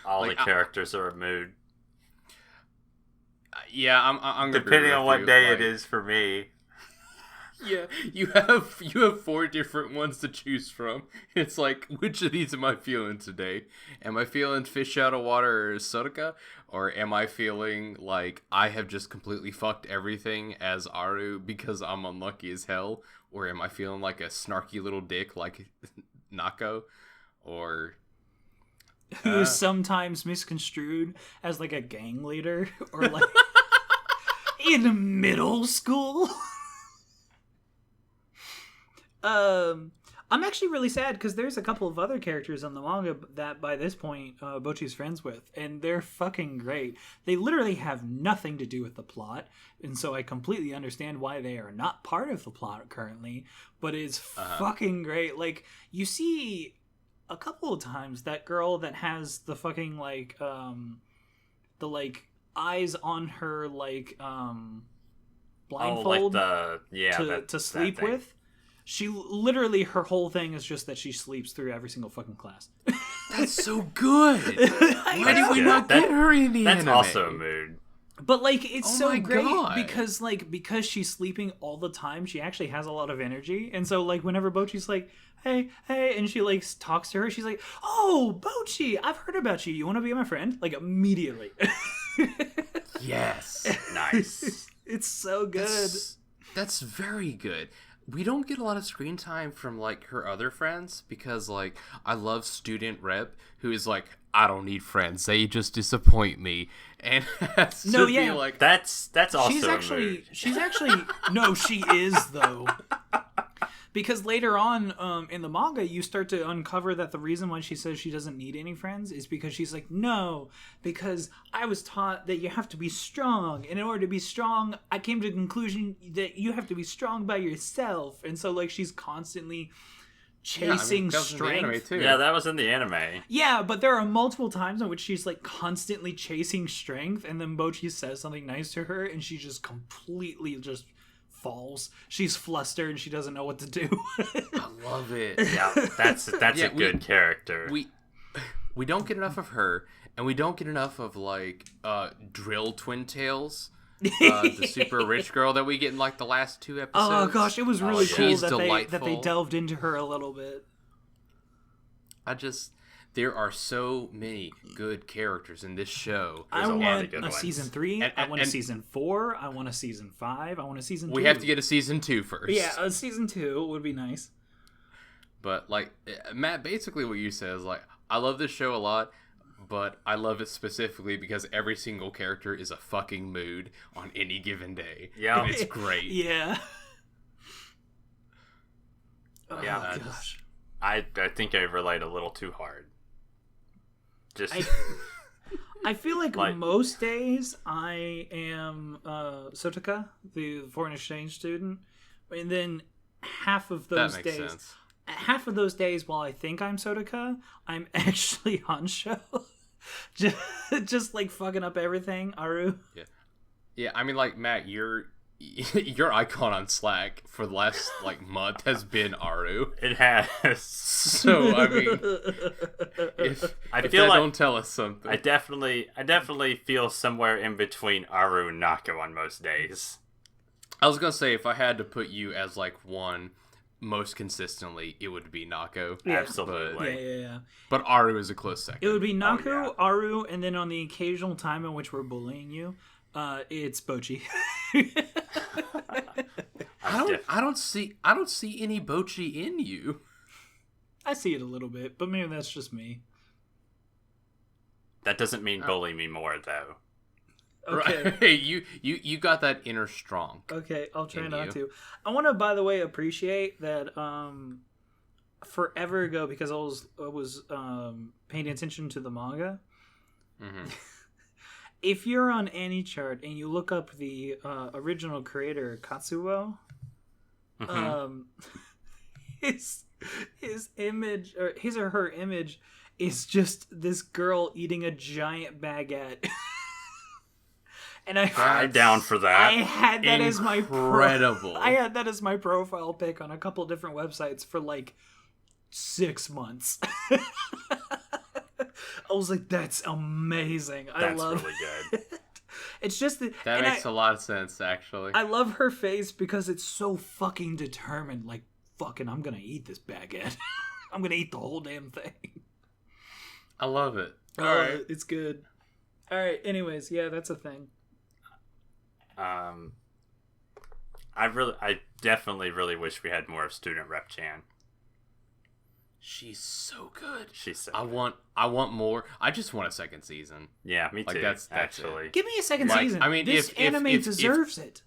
All Like, the characters are a mood. Yeah, I'm gonna Depending agree on with what you. day Like, it is for me. Yeah, you have 4 different ones to choose from. It's like, which of these am I feeling today? Am I feeling fish out of water or Sodaka? Or am I feeling like I have just completely fucked everything as Aru because I'm unlucky as hell? Or am I feeling like a snarky little dick like Nako? Or Who's sometimes misconstrued as like a gang leader or like in middle school. I'm actually really sad because there's a couple of other characters on the manga that by this point Bochi's friends with, and they're fucking great. They literally have nothing to do with the plot, and so I completely understand why they are not part of the plot currently, but it's fucking great. Like, you see a couple of times that girl that has the fucking like the like eyes on her like blindfold to sleep with. She literally, her whole thing is just that she sleeps through every single fucking class. That's so good. Why did we not get her in the anime? That's also a mood. But like, it's Oh so my great God. because she's sleeping all the time. She actually has a lot of energy, and so like whenever Bochi's like, "Hey, hey," and she like talks to her, she's like, "Oh, Bochi, I've heard about you. You want to be my friend?" Like immediately. Yes. Nice. It's so good. That's very good. We don't get a lot of screen time from like her other friends because like I love Student Rep who is like, I don't need friends, they just disappoint me, and has to be like That's also she's a actually mood. no, she is though. Because later on in the manga, you start to uncover that the reason why she says she doesn't need any friends is because she's like, no, because I was taught that you have to be strong. And in order to be strong, I came to the conclusion that you have to be strong by yourself. And so, like, she's constantly chasing strength. Yeah, that was in the anime. Yeah, but there are multiple times in which she's, like, constantly chasing strength. And then Bochi says something nice to her, and she just completely just falls. She's flustered and she doesn't know what to do. I love it. Yeah, that's a good character. We don't get enough of her, and we don't get enough of like Drill Twin Tails, the super rich girl that we get in like the last 2 episodes. Oh gosh, it was really cool She's that they delved into her a little bit. There are so many good characters in this show. I want a ones. season 3. I want a season 4. I want a season 5. I want a season 2. We have to get a season 2 first. Yeah, a season 2 would be nice. But like Matt, basically what you said is like, I love this show a lot, but I love it specifically because every single character is a fucking mood on any given day. Yeah, and it's great. Yeah. Yeah, oh, gosh. I think I relate a little too hard. I feel like most days I am Sotaka, the foreign exchange student, and then half of those days while I think I'm Sotaka, I'm actually Hansho. just like fucking up everything, Aru. Yeah. I mean, like Matt, your icon on Slack for the last like month has been Aru. It has. So I mean, if don't tell us something. I definitely feel somewhere in between Aru and Nako on most days. I was gonna say, if I had to put you as like one most consistently, it would be Nako. Yeah. Absolutely. Yeah. But Aru is a close second. It would be Nako, Aru, and then on the occasional time in which we're bullying you, it's Bochi. I don't see any Bochi in you. I see it a little bit, but maybe that's just me. That doesn't mean bully me more, though. Okay. Right. You got that inner strong. Okay, I'll try not to. I want to, by the way, appreciate that forever ago, because I was paying attention to the manga. Mm-hmm. If you're on AnyChart and you look up the original creator Katsuo, his image, or his or her image, is just this girl eating a giant baguette. And I'm down for that. I had that as my I had that as my profile pic on a couple different websites for like 6 months. I was like, that's amazing. That's really good. It's just that makes a lot of sense, actually. I love her face because it's so fucking determined. Like, fucking, I'm gonna eat this baguette. I'm gonna eat the whole damn thing. I love it. All right, it's good. All right. Anyways, yeah, that's a thing. I definitely really wish we had more of Student Rep Chan. She's so good. She's so I want more. I just want a second season. Yeah, me too. Like, that's actually. it. Give me a second season. I mean, this anime deserves it.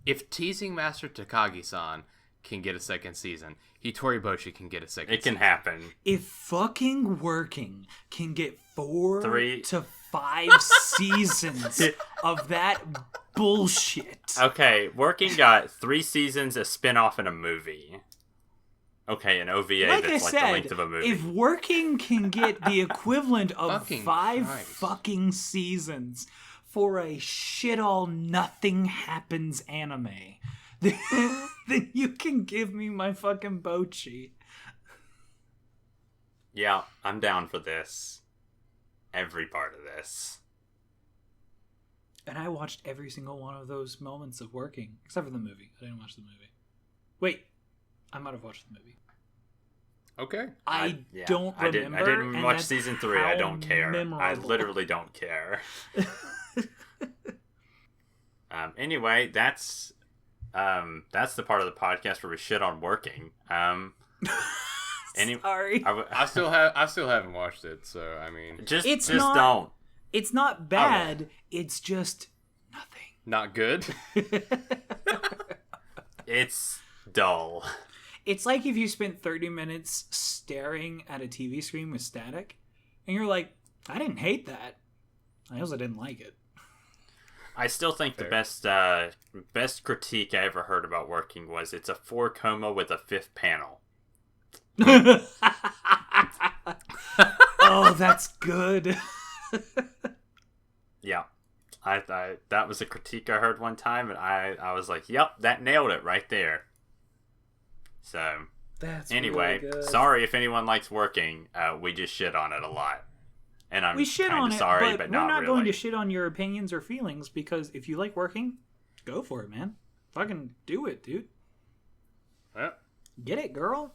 If Teasing Master Takagi-san can get a second season, Hitoribocchi can get a second season. It can happen. If fucking Working can get 4 to 5 seasons of that bullshit. Okay, Working got 3 seasons, a spin-off, and a movie. Okay, an OVA like that's I like said, the length of a movie. If Working can get the equivalent of Fucking 5 Christ. fucking seasons for a shit all nothing happens anime, then you can give me my fucking bochi. Yeah, I'm down for this. Every part of this. And I watched every single one of those moments of working, except for the movie. I didn't watch the movie. Wait, I might have watched the movie. Okay. I don't remember. I didn't watch season 3. I don't care. Memorable. I literally don't care. Anyway, that's the part of the podcast where we shit on working. Sorry. I still haven't watched it, so I mean, just don't. It's not bad. It's just nothing. Not good. It's dull. It's like if you spent 30 minutes staring at a TV screen with static, and you're like, I didn't hate that. I also didn't like it. I still think Fair. the best critique I ever heard about working was it's a 4 coma with a 5th panel. Oh, that's good. Yeah. I that was a critique I heard one time, and I was like, yep, that nailed it right there. So, That's anyway, really good. sorry if anyone likes working. We just shit on it a lot. And I'm We shit on it, sorry, but but we're not really. going to shit on your opinions or feelings, because if you like working, go for it, man. Fucking do it, dude. Yeah. Get it, girl.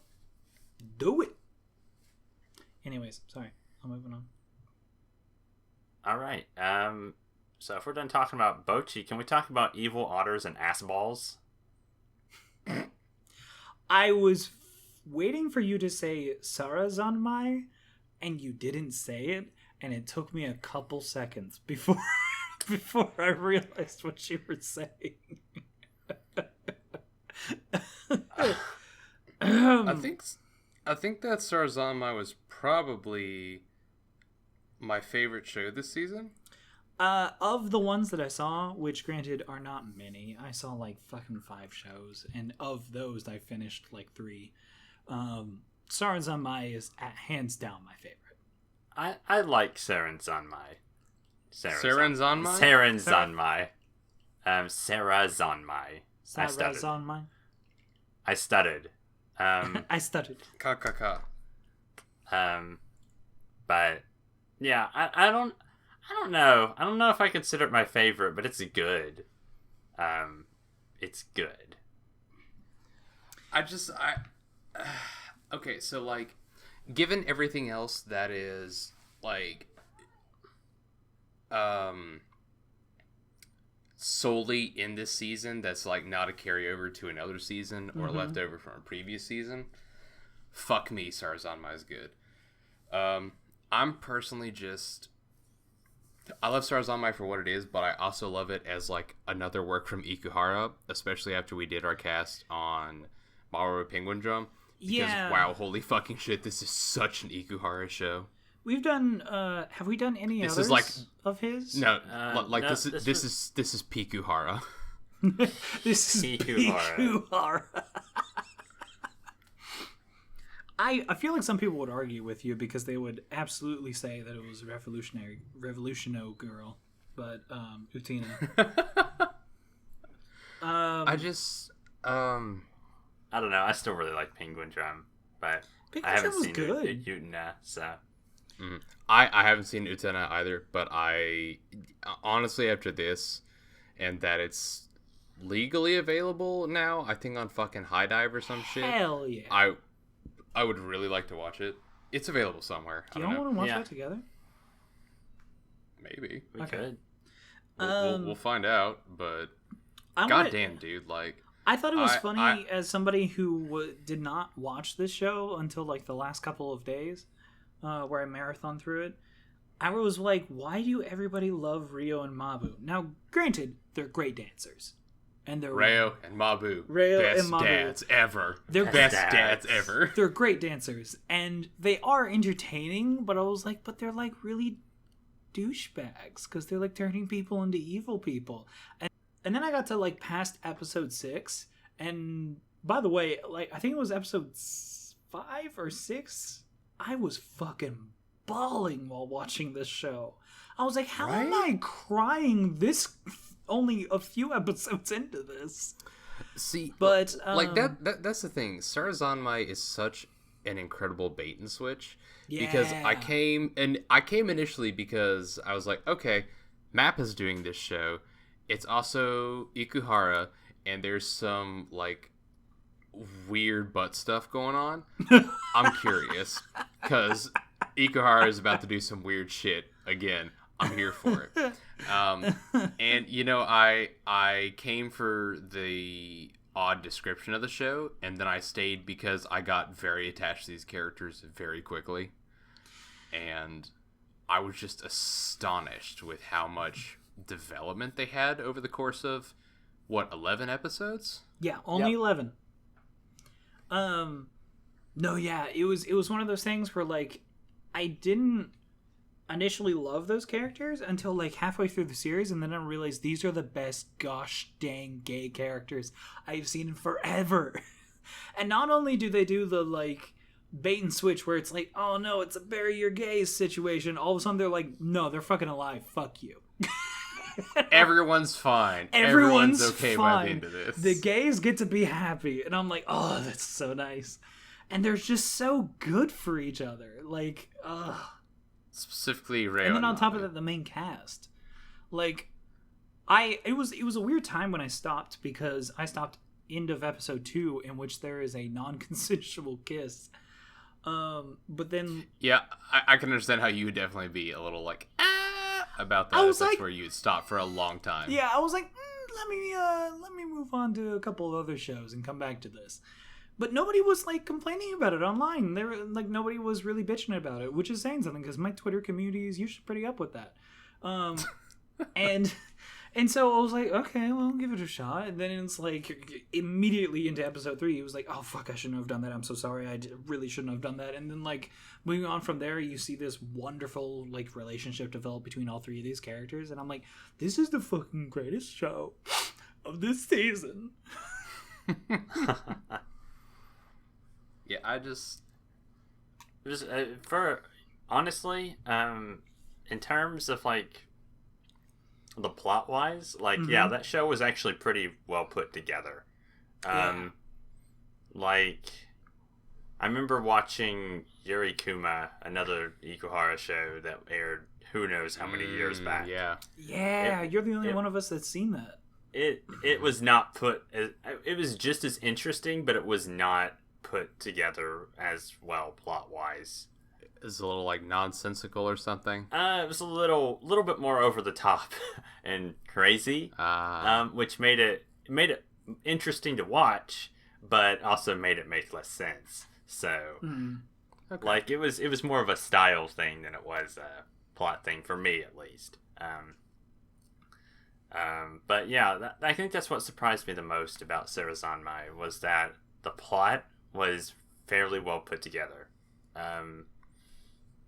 Do it. Anyways, sorry. I'm moving on. All right. So if we're done talking about Bochi, can we talk about evil otters and ass balls? I was waiting for you to say Sarazanmai, and you didn't say it, and it took me a couple seconds before I realized what you were saying. I think that Sarazanmai was probably my favorite show this season. Of the ones that I saw, which granted are not many, I saw like fucking 5 shows, and of those I finished like 3. Sarazanmai is hands down my favorite. I like Sarazanmai. Sarazanmai? Sarazanmai. Sarazanmai. Sarazanmai. I stuttered. I stuttered. Ka. But yeah, I don't know. I don't know if I consider it my favorite, but it's good. It's good. Okay, so like, given everything else that is like solely in this season, that's like not a carryover to another season or leftover from a previous season, fuck me, Sarazanmai is good. I'm personally I love Sarazanmai for what it is, but I also love it as like another work from Ikuhara, especially after we did our cast on Mamoru Penguin Drum. Because wow, holy fucking shit, this is such an Ikuhara show. We've done. Have we done any This others is like of his? no, No, this is Pikuhara. This is Pikuhara. I feel like some people would argue with you because they would absolutely say that it was Revolutionary Girl, but Utina. I don't know. I still really like Penguin Drum, but Penguin I haven't Drum was seen good. Utena, so. I haven't seen Utena either, but I honestly, after this, and that it's legally available now, I think on fucking High Dive or some shit. Hell yeah! I would really like to watch it. It's available somewhere. Do you I don't know. want to watch that together? Maybe We could. we'll find out. But goddamn, dude, like. I thought it was funny as somebody who did not watch this show until like the last couple of days, where I marathon through it. I was like, why do everybody love Ryo and Mabu? Now, granted, they're great dancers, and they're Ryo and Mabu, Best dads ever. They're best dads ever. They're great dancers, and they are entertaining. But I was like, but they're like really douchebags because they're like turning people into evil people. And then I got to like past episode 6, and by the way, like I think it was episode 5 or 6. I was fucking bawling while watching this show. I was like, how am I crying this only a few episodes into this? See, But like that's the thing. Sarazanmai is such an incredible bait and switch because yeah. I came initially because I was like, okay, Map is doing this show. It's also Ikuhara, and there's some like weird butt stuff going on. I'm curious because Ikuhara is about to do some weird shit again. I'm here for it. And you know, I came for the odd description of the show, and then I stayed because I got very attached to these characters very quickly, and I was just astonished with how much development they had over the course of 11 episodes. Yeah, only 11. No, yeah, it was one of those things where like I didn't initially love those characters until like halfway through the series, and then I realized these are the best gosh dang gay characters I've seen in forever. And not only do they do the like bait and switch where it's like, oh no, it's a bury your gays situation, all of a sudden they're like, no, they're fucking alive, fuck you. Everyone's fine. Everyone's okay fine. by the end of this. The gays get to be happy, and I'm like, oh, that's so nice. And they're just so good for each other. Like, Specifically Rei. And then on top of that, the main cast. Like, it was a weird time when I stopped, because I stopped end of episode 2, in which there is a non-consensual kiss. But then... Yeah, I can understand how you would definitely be a little like, about that. I was That's like, where you'd stop for a long time. Yeah, I was like, let me move on to a couple of other shows and come back to this. But nobody was like complaining about it online. They were like, nobody was really bitching about it, which is saying something, because my Twitter community is usually pretty up with that. And so I was like, okay, well, I'll give it a shot. And then it's like immediately into episode 3, it was like, oh fuck, I shouldn't have done that. I'm so sorry. Really shouldn't have done that. And then like moving on from there, you see this wonderful like relationship develop between all 3 of these characters, and I'm like, this is the fucking greatest show of this season. Yeah, I just for honestly, in terms of like the plot wise, like yeah, that show was actually pretty well put together. Like I remember watching Yuri Kuma, another Ikuhara show that aired who knows how many years back. Yeah, you're the only one of us that's seen that. It was not put as, it was just as interesting, but it was not put together as well plot wise. Is a little like nonsensical or something. It was a little bit more over the top and crazy, which made it interesting to watch, but also made it make less sense. So, Okay. like it was more of a style thing than it was a plot thing for me, at least. But yeah, I think that's what surprised me the most about Sarazanmai, was that the plot was fairly well put together.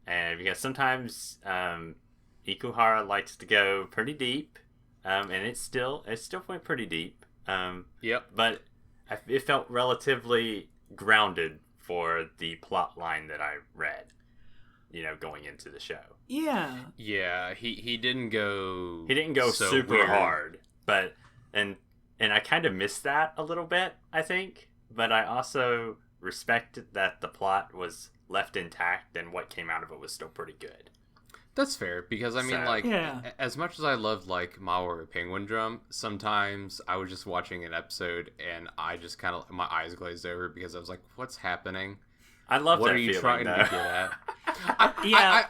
And because sometimes Ikuhara likes to go pretty deep, and it still went pretty deep. Yep. But it felt relatively grounded for the plot line that I read, going into the show. Yeah. Yeah, he didn't go... He didn't go so super weird. hard, but and I kind of missed that a little bit, I think. But I also respected that the plot was left intact and what came out of it was still pretty good. That's fair, because I mean, as much as I loved like Mawa Penguin Drum, sometimes I was just watching an episode and I just kind of, my eyes glazed over because I was like, what's happening? I love what that are you feeling, trying though. to get at?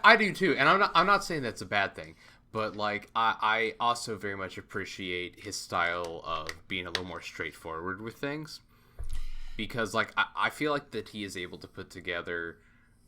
I do too, and I'm not saying that's a bad thing, but like I also very much appreciate his style of being a little more straightforward with things, because like I feel like that he is able to put together,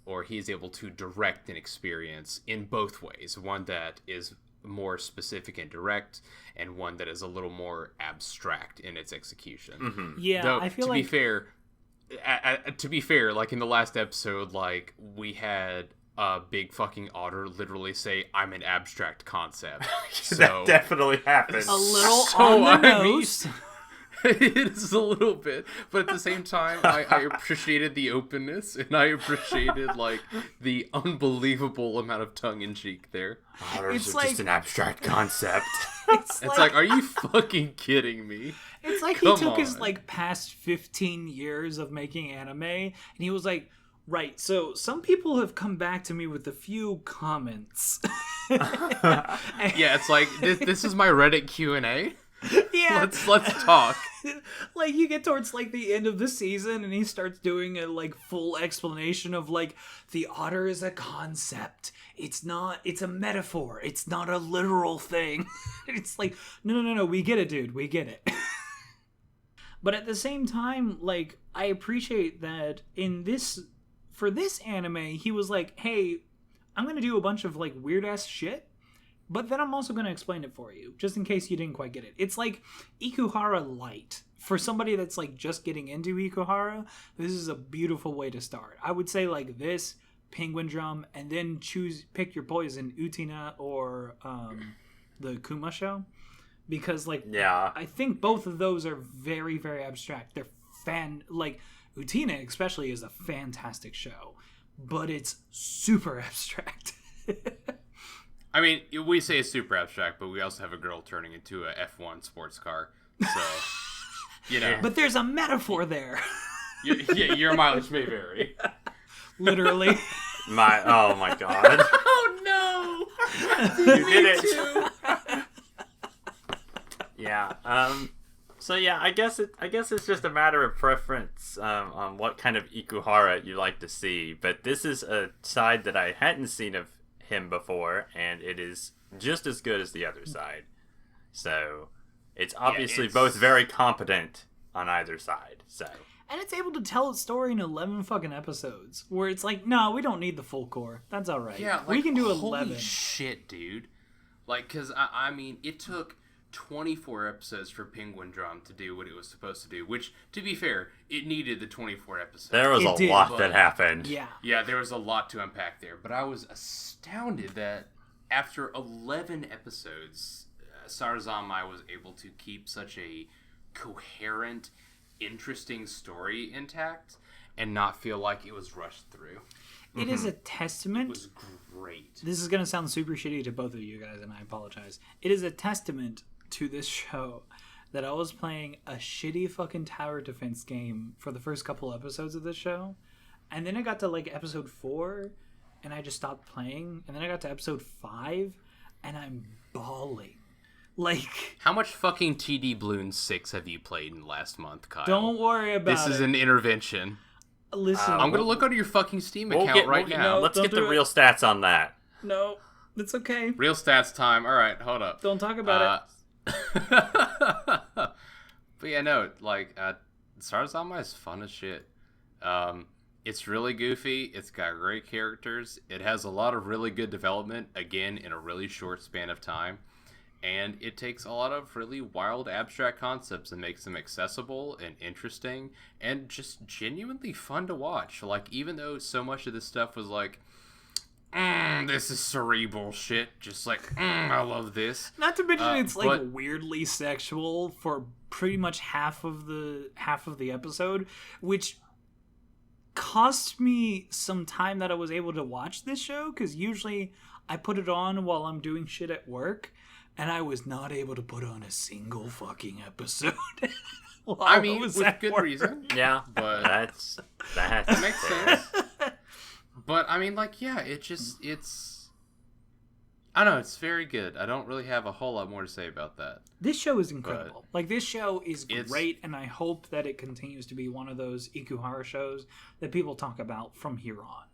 or he's able to direct an experience in both ways. One that is more specific and direct, and one that is a little more abstract in its execution. Mm-hmm. Yeah, Though, I feel to like... be fair, like in the last episode, like we had a big fucking otter literally say, "I'm an abstract concept." So that definitely happened. A little So, on the I mean- nose. It is a little bit, but at the same time, I appreciated the openness, and I appreciated like the unbelievable amount of tongue-in-cheek there. Otters are just an abstract concept. It's Like, are you fucking kidding me? It's like Come he took his on. like past 15 years of making anime, and he was like, right, so some people have come back to me with a few comments. Yeah, it's like this is my Reddit Q&A. Yeah. Let's talk. Like you get towards like the end of the season and he starts doing a like full explanation of like the otter is a concept. It's a metaphor. It's not a literal thing. It's like, no, we get it, dude. We get it. But at the same time, like I appreciate that for this anime, he was like, hey, I'm going to do a bunch of like weird ass shit. But then I'm also going to explain it for you, just in case you didn't quite get it. It's like Ikuhara Light. For somebody that's like just getting into Ikuhara, this is a beautiful way to start. I would say like this, Penguin Drum, and then pick your poison, Utina or the Kuma show. Because like, Yeah. I think both of those are very, very abstract. They're like, Utina especially is a fantastic show, but it's super abstract. I mean, we say it's super abstract, but we also have a girl turning into a F1 sports car. So, you know. But there's a metaphor there. Your mileage may vary. Literally. Oh my god. Oh no! You did it. Yeah. So yeah, I guess it's just a matter of preference on what kind of Ikuhara you like to see. But this is a side that I hadn't seen of him before, and it is just as good as the other side. So it's obviously both very competent on either side. So. And it's able to tell its story in 11 fucking episodes, where it's like, no, we don't need the full core. That's all right. Yeah, like, we can do holy 11. shit, dude. Like, because, I mean, it took 24 episodes for Penguin Drum to do what it was supposed to do, which, to be fair, it needed the 24 episodes. There was a lot that happened. Yeah. Yeah, there was a lot to unpack there, but I was astounded that after 11 episodes, Sarazanmai was able to keep such a coherent, interesting story intact and not feel like it was rushed through. It is a testament. It was great. This is going to sound super shitty to both of you guys, and I apologize. It is a testament to this show that I was playing a shitty fucking tower defense game for the first couple episodes of this show, and then I got to like episode 4 and I just stopped playing, and then I got to episode 5 and I'm bawling. Like, how much fucking TD Bloons 6 have you played in the last month, Kyle? Don't worry about it. This is an intervention. Listen, I'm going to look under your fucking Steam account right now. Let's don't get do the it. real stats on that. No, it's okay. Real stats time. All right, hold up. Don't talk about it. But yeah, no, like, Sarazanmai is fun as shit. It's really goofy. It's got great characters. It has a lot of really good development, again, in a really short span of time. And it takes a lot of really wild, abstract concepts and makes them accessible and interesting and just genuinely fun to watch. Like, even though so much of this stuff was like, this is cerebral shit. Just like, I love this. Not to mention it's like but weirdly sexual for pretty much half of the episode, which cost me some time that I was able to watch this show, because usually I put it on while I'm doing shit at work, and I was not able to put on a single fucking episode. I mean, with good reason. Yeah, but that makes sense. But I mean, like, yeah, it's. I don't know, it's very good. I don't really have a whole lot more to say about that. This show is incredible. Like, this show is It's great, and I hope that it continues to be one of those Ikuhara shows that people talk about from here on.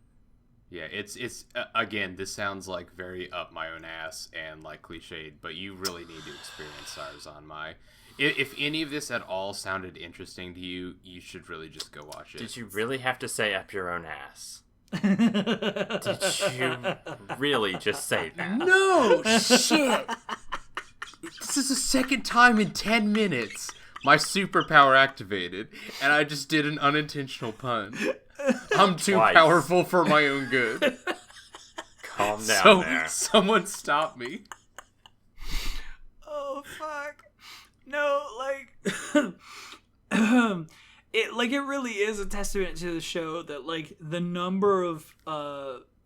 Yeah, it's again, this sounds like very up my own ass and like cliched, but you really need to experience Sarazanmai. If any of this at all sounded interesting to you, you should really just go watch it. Did you really have to say up your own ass? Did you really just say that? No, shit! This is the second time in 10 minutes my superpower activated, and I just did an unintentional pun. I'm too powerful for my own good. Calm down there. Someone stop me. Oh, fuck. No, like... it really is a testament to the show that like the number of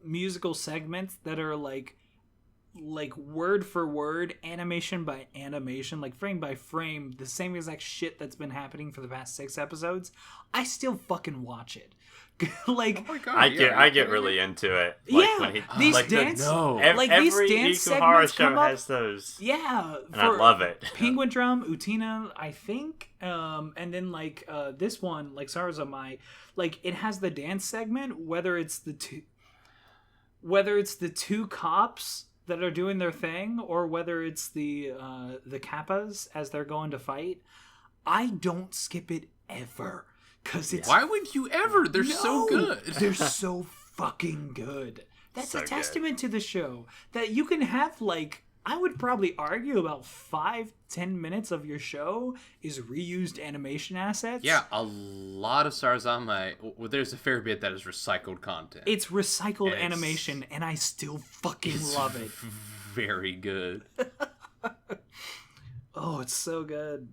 musical segments that are like word for word, animation by animation, like frame by frame, the same exact shit that's been happening for the past 6 episodes. I still fucking watch it. Like, oh my God, I get really into it. Like, yeah, when he, these like dance, every these dance Ikuhara segments show come up. has those. Yeah, And I love it. Penguin Drum, Utina, I think, and then like this one, like Sarazanmai, like it has the dance segment. Whether it's the two cops that are doing their thing, or whether it's the kappas as they're going to fight, I don't skip it ever. Cause it's why would you ever? They're so good. They're so fucking good. That's So a testament to the show that you can have like, I would probably argue about 5-10 minutes of your show is reused animation assets. Yeah, a lot of Sarazanmai. Well, there's a fair bit that is recycled content. It's recycled And animation, and I still fucking love it. Very good. Oh, it's so good.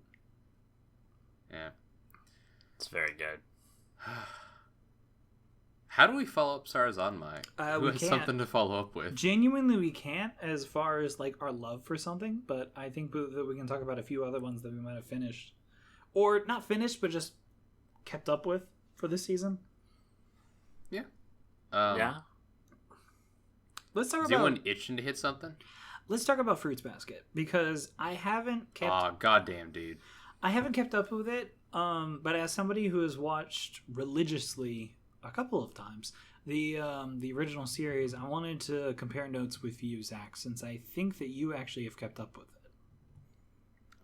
Yeah. It's very good. How do we follow up Sarazanmai? Who We has can't. something to follow up with? Genuinely, we can't as far as like our love for something, but I think that we can talk about a few other ones that we might have finished. Or not finished, but just kept up with for this season. Yeah. Yeah. Let's talk Is about anyone itching to hit something? Let's talk about Fruits Basket, because I haven't kept Aw, goddamn, dude. I haven't kept up with it. But as somebody who has watched religiously a couple of times the original series, I wanted to compare notes with you, Zach, since I think that you actually have kept up with it.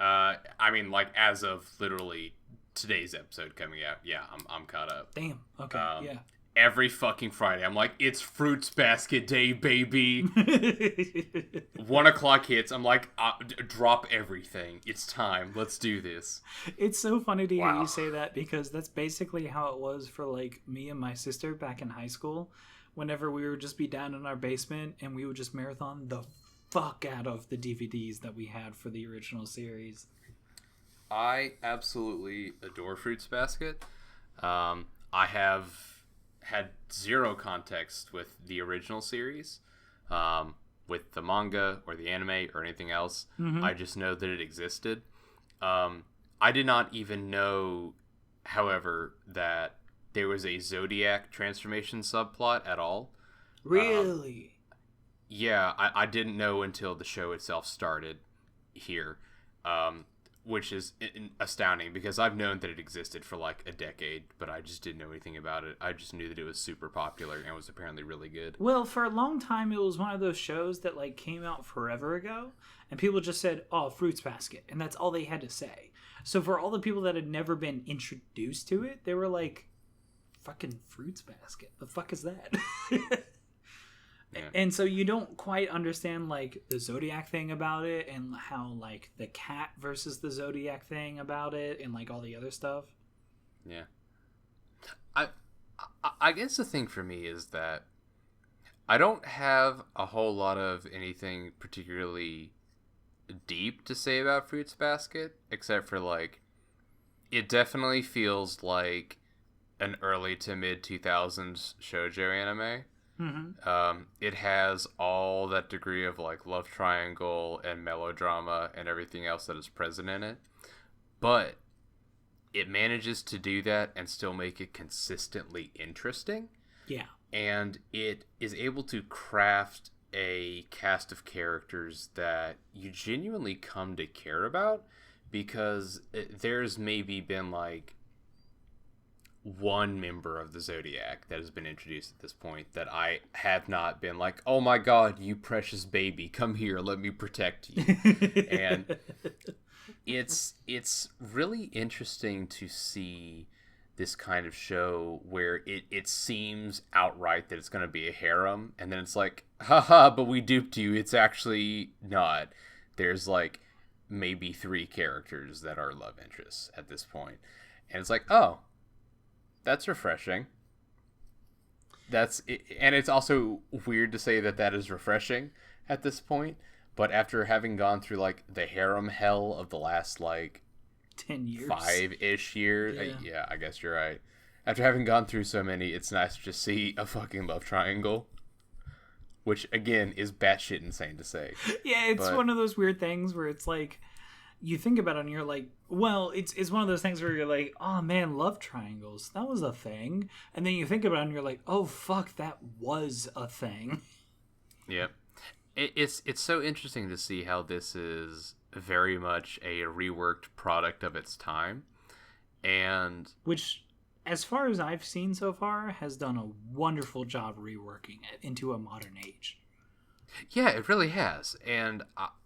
I mean, like, as of literally today's episode coming out, yeah, I'm caught up. Damn. Okay. Yeah. Every fucking Friday, I'm like, it's Fruits Basket Day, baby. 1 o'clock hits, I'm like, drop everything. It's time. Let's do this. It's so funny to hear Wow. you say that, because that's basically how it was for like me and my sister back in high school. Whenever we would just be down in our basement and we would just marathon the fuck out of the DVDs that we had for the original series. I absolutely adore Fruits Basket. I have had zero context with the original series, with the manga or the anime or anything else. Mm-hmm. I just know that it existed. I did not even know, however, that there was a Zodiac transformation subplot at all. Really? Yeah, I didn't know until the show itself started here, which is astounding, because I've known that it existed for like a decade, but I just didn't know anything about it. I just knew that it was super popular and was apparently really good. Well, for a long time, it was one of those shows that like came out forever ago, and people just said, "Oh, Fruits Basket," and that's all they had to say. So for all the people that had never been introduced to it, they were like, "Fucking Fruits Basket, the fuck is that?" Yeah. And so you don't quite understand like the Zodiac thing about it, and how like the cat versus the Zodiac thing about it, and like all the other stuff. Yeah. I guess the thing for me is that I don't have a whole lot of anything particularly deep to say about Fruits Basket, except for like, it definitely feels like an early to mid 2000s shoujo anime. Mm-hmm. It has all that degree of like love triangle and melodrama and everything else that is present in it, but it manages to do that and still make it consistently interesting. Yeah. And it is able to craft a cast of characters that you genuinely come to care about, because there's maybe been like one member of the Zodiac that has been introduced at this point that I have not been like, oh my god, you precious baby, come here, let me protect you. And it's really interesting to see this kind of show where it seems outright that it's going to be a harem, and then it's like, haha, but we duped you, it's actually not. There's like maybe 3 characters that are love interests at this point, and it's like, oh, that's refreshing. And it's also weird to say that is refreshing at this point, but after having gone through like the harem hell of the last like 10 years. 5-ish years. Yeah. Yeah, I guess you're right. After having gone through so many, it's nice to just see a fucking love triangle. Which, again, is batshit insane to say. Yeah, it's one of those weird things where it's like, you think about it and you're like, well, it's one of those things where you're like, oh man, love triangles, that was a thing. And then you think about it and you're like, oh fuck, that was a thing. Yep. It's so interesting to see how this is very much a reworked product of its time. And... which, as far as I've seen so far, has done a wonderful job reworking it into a modern age. Yeah, it really has. And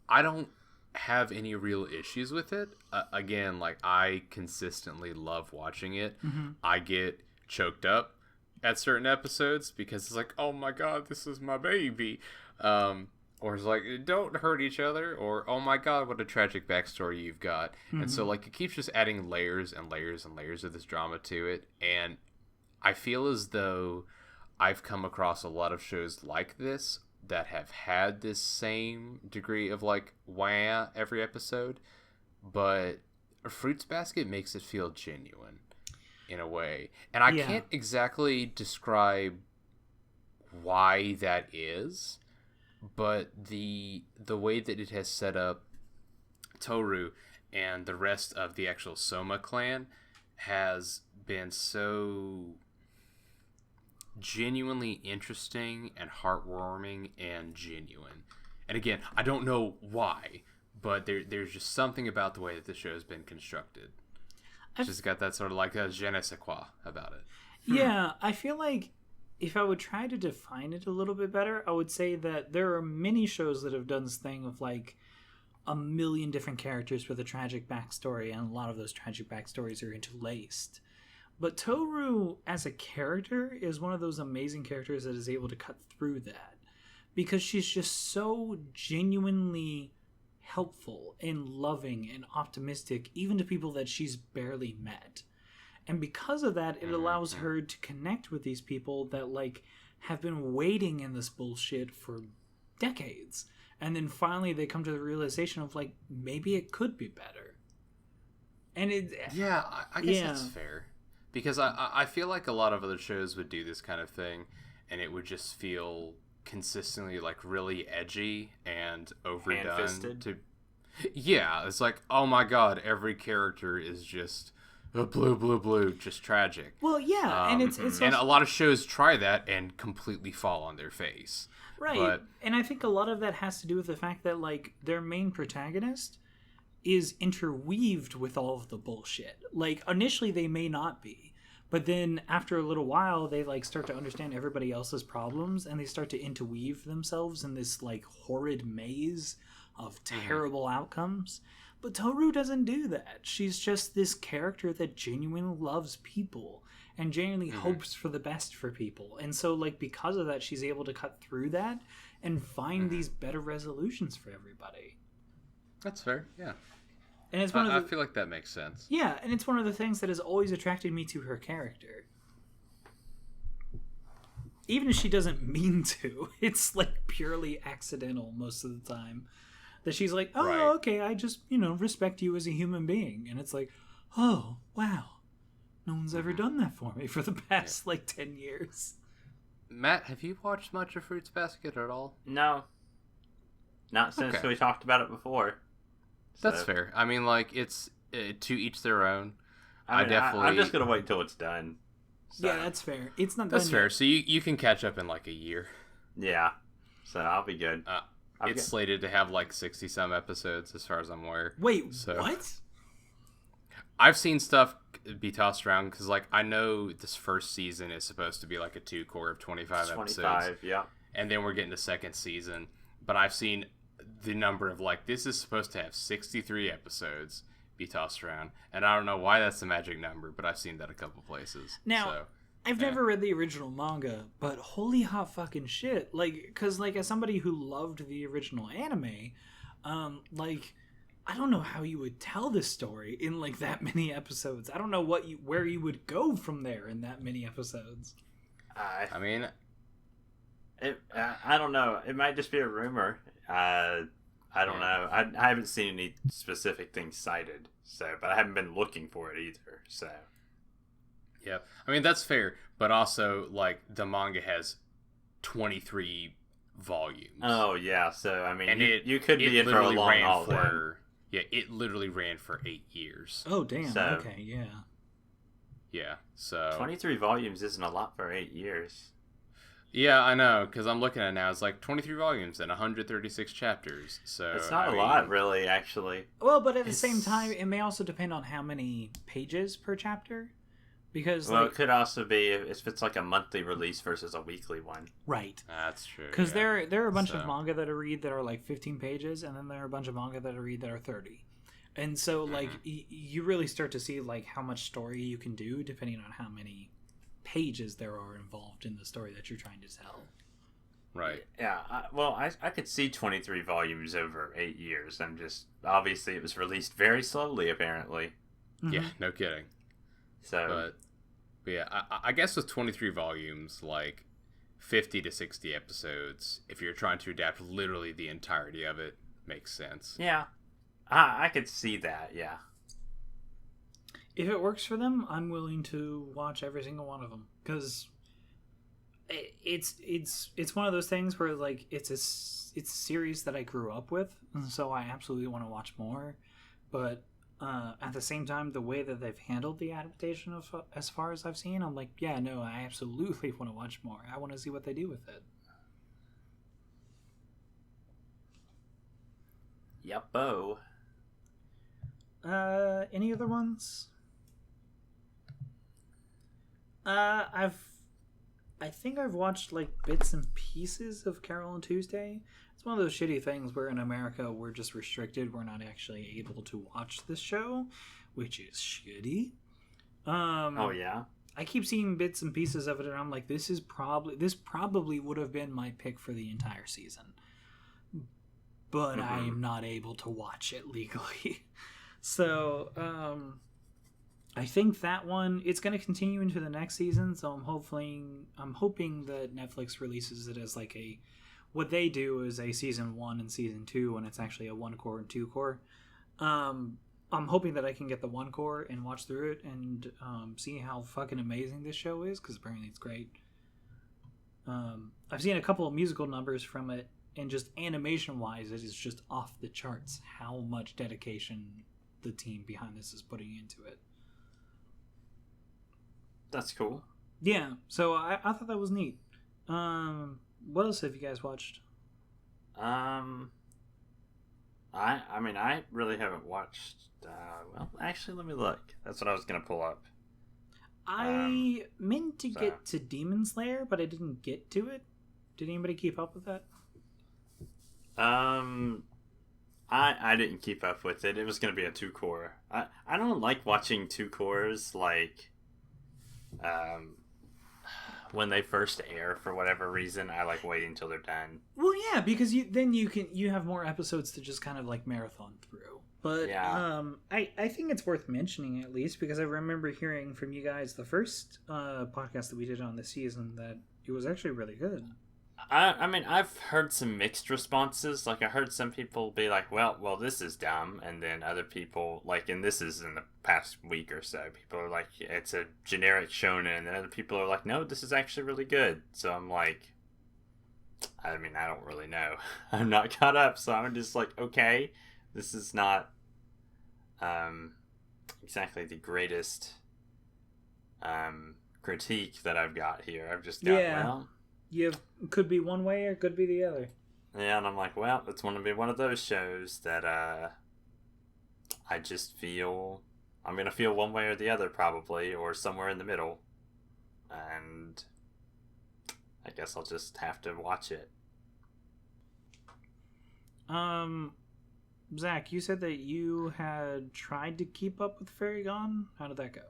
I don't have any real issues with it. Again, like, I consistently love watching it. Mm-hmm. I get choked up at certain episodes because it's like, oh my god, this is my baby. Or it's like, don't hurt each other, or oh my god, what a tragic backstory you've got. Mm-hmm. And so, like, it keeps just adding layers and layers and layers of this drama to it. And I feel as though I've come across a lot of shows like this that have had this same degree of, like, wah every episode. But Fruits Basket makes it feel genuine in a way. And I can't exactly describe why that is. But the way that it has set up Toru and the rest of the actual Soma clan has been so genuinely interesting and heartwarming and genuine. And again, I don't know why, but there's just something about the way that the show has been constructed. It's just got that sort of like a je ne sais quoi about it. Yeah, I feel like if I would try to define it a little bit better, I would say that there are many shows that have done this thing of like a million different characters with a tragic backstory, and a lot of those tragic backstories are interlaced. But Toru as a character is one of those amazing characters that is able to cut through that, because she's just so genuinely helpful and loving and optimistic, even to people that she's barely met. And because of that, it allows her to connect with these people that, like, have been waiting in this bullshit for decades. And then finally they come to the realization of, like, maybe it could be better. And it... Yeah, I guess that's fair. Because I feel like a lot of other shows would do this kind of thing, and it would just feel consistently, like, really edgy and overdone. Hand-fisted? Yeah, it's like, oh my god, every character is just... blue, just tragic. Well, yeah, and it's also... and a lot of shows try that and completely fall on their face. Right, and I think a lot of that has to do with the fact that, like, their main protagonist is interweaved with all of the bullshit. Like, initially they may not be, but then after a little while they, like, start to understand everybody else's problems, and they start to interweave themselves in this, like, horrid maze of terrible outcomes. But Toru doesn't do that. She's just this character that genuinely loves people and genuinely hopes for the best for people. And so, like, because of that, she's able to cut through that and find these better resolutions for everybody. That's fair, yeah. And it's I feel like that makes sense. Yeah, and it's one of the things that has always attracted me to her character. Even if she doesn't mean to. It's, like, purely accidental most of the time. That she's like, oh, okay, I just, respect you as a human being. And it's like, oh, wow. No one's ever done that for me for the past, 10 years. Matt, have you watched much of Fruits Basket at all? No. Not since we talked about it before. That's fair. I mean, like, it's to each their own. I'm just going to wait till it's done. So. Yeah, that's fair. It's not done That's fair. yet. So you can catch up in, like, a year. Yeah. So I'll be good. It's slated to have, like, 60-some episodes, as far as I'm aware. Wait, what? I've seen stuff be tossed around, because, like, I know this first season is supposed to be, like, a 2-core of 25 episodes. 25, yeah. And then we're getting the second season. But I've seen the number of, like, this is supposed to have 63 episodes be tossed around. And I don't know why that's the magic number, but I've seen that a couple places. Now... I've never read the original manga, but holy hot fucking shit. Like, because, like, as somebody who loved the original anime, I don't know how you would tell this story in, like, that many episodes. I don't know where you would go from there in that many episodes. I mean... I don't know. It might just be a rumor. I I don't know. I haven't seen any specific things cited, but I haven't been looking for it either. So Yeah, I mean that's fair, but also like the manga has 23 volumes. Oh yeah, so I mean, and you could be in for a long haul then. Yeah, it literally ran for 8 years. Oh damn. So, okay, yeah. Yeah, so 23 volumes isn't a lot for 8 years. Yeah, I know, because I'm looking at it now. It's like 23 volumes and 136 chapters. So It's not a lot, really, actually. Well, but at the same time, it may also depend on how many pages per chapter. Because, it could also be if it's like a monthly release versus a weekly one. Right. That's true. Because there are a bunch of manga that I read that are like 15 pages, and then there are a bunch of manga that I read that are 30. And so, like, you really start to see, like, how much story you can do depending on how many pages there are involved in the story that you're trying to tell. Right. Yeah. I could see 23 volumes over 8 years. I'm just... Obviously, it was released very slowly, apparently. Mm-hmm. Yeah, no kidding. So... But yeah, I guess with 23 volumes, like 50 to 60 episodes, if you're trying to adapt literally the entirety of it, makes sense. Yeah. I could see that, yeah. If it works for them, I'm willing to watch every single one of them. Because it's one of those things where, like, it's a series that I grew up with, and so I absolutely want to watch more. But at the same time, the way that they've handled the adaptation of as far as I've seen, I'm like, yeah, no, I absolutely want to watch more. I want to see what they do with it. Yuppo. Any other ones? I think I've watched like bits and pieces of Carole and Tuesday. It's one of those shitty things where in America we're just restricted. We're not actually able to watch this show, which is shitty. Oh yeah. I keep seeing bits and pieces of it, and I'm like, this probably would have been my pick for the entire season, but I am not able to watch it legally. So, I think that one, it's going to continue into the next season, so I'm hoping that Netflix releases it as like what they do is a season 1 and season 2, and it's actually a 1 core and 2 core. I'm hoping that I can get the 1 core and watch through it and see how fucking amazing this show is, because apparently it's great. I've seen a couple of musical numbers from it, and just animation-wise, it is just off the charts how much dedication the team behind this is putting into it. That's cool. Yeah, so I thought that was neat. What else have you guys watched? I mean, I really haven't watched. Well, actually, let me look. That's what I was gonna pull up. I meant to get to Demon Slayer, but I didn't get to it. Did anybody keep up with that? I didn't keep up with it. It was gonna be a 2 core. I don't like watching 2 cores like when they first air for whatever reason. I like waiting until they're done. Well, yeah, because you have more episodes to just kind of like marathon through. But yeah. I think it's worth mentioning at least because I remember hearing from you guys the first podcast that we did on this season that it was actually really good. I mean, I've heard some mixed responses. Like, I heard some people be like, well, this is dumb. And then other people, like, and this is in the past week or so, people are like, it's a generic shonen. And then other people are like, no, this is actually really good. So I'm like, I mean, I don't really know. I'm not caught up. So I'm just like, okay, this is not exactly the greatest critique that I've got here. I've just got, well... could be one way or it could be the other. Yeah, and I'm like, well, it's going to be one of those shows that I just feel I'm going to feel one way or the other probably, or somewhere in the middle. And I guess I'll just have to watch it. Zach, you said that you had tried to keep up with Fairy Gone. How did that go?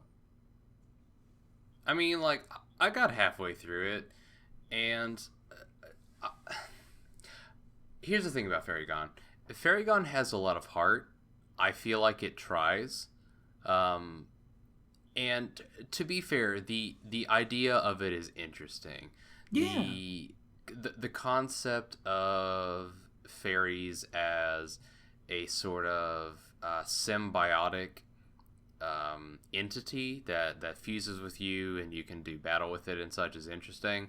I mean, like, I got halfway through it. And here's the thing about Fairy Gone. Fairy Gone has a lot of heart. I feel like it tries. And to be fair, the idea of it is interesting. Yeah. The concept of fairies as a sort of symbiotic entity that fuses with you and you can do battle with it and such is interesting.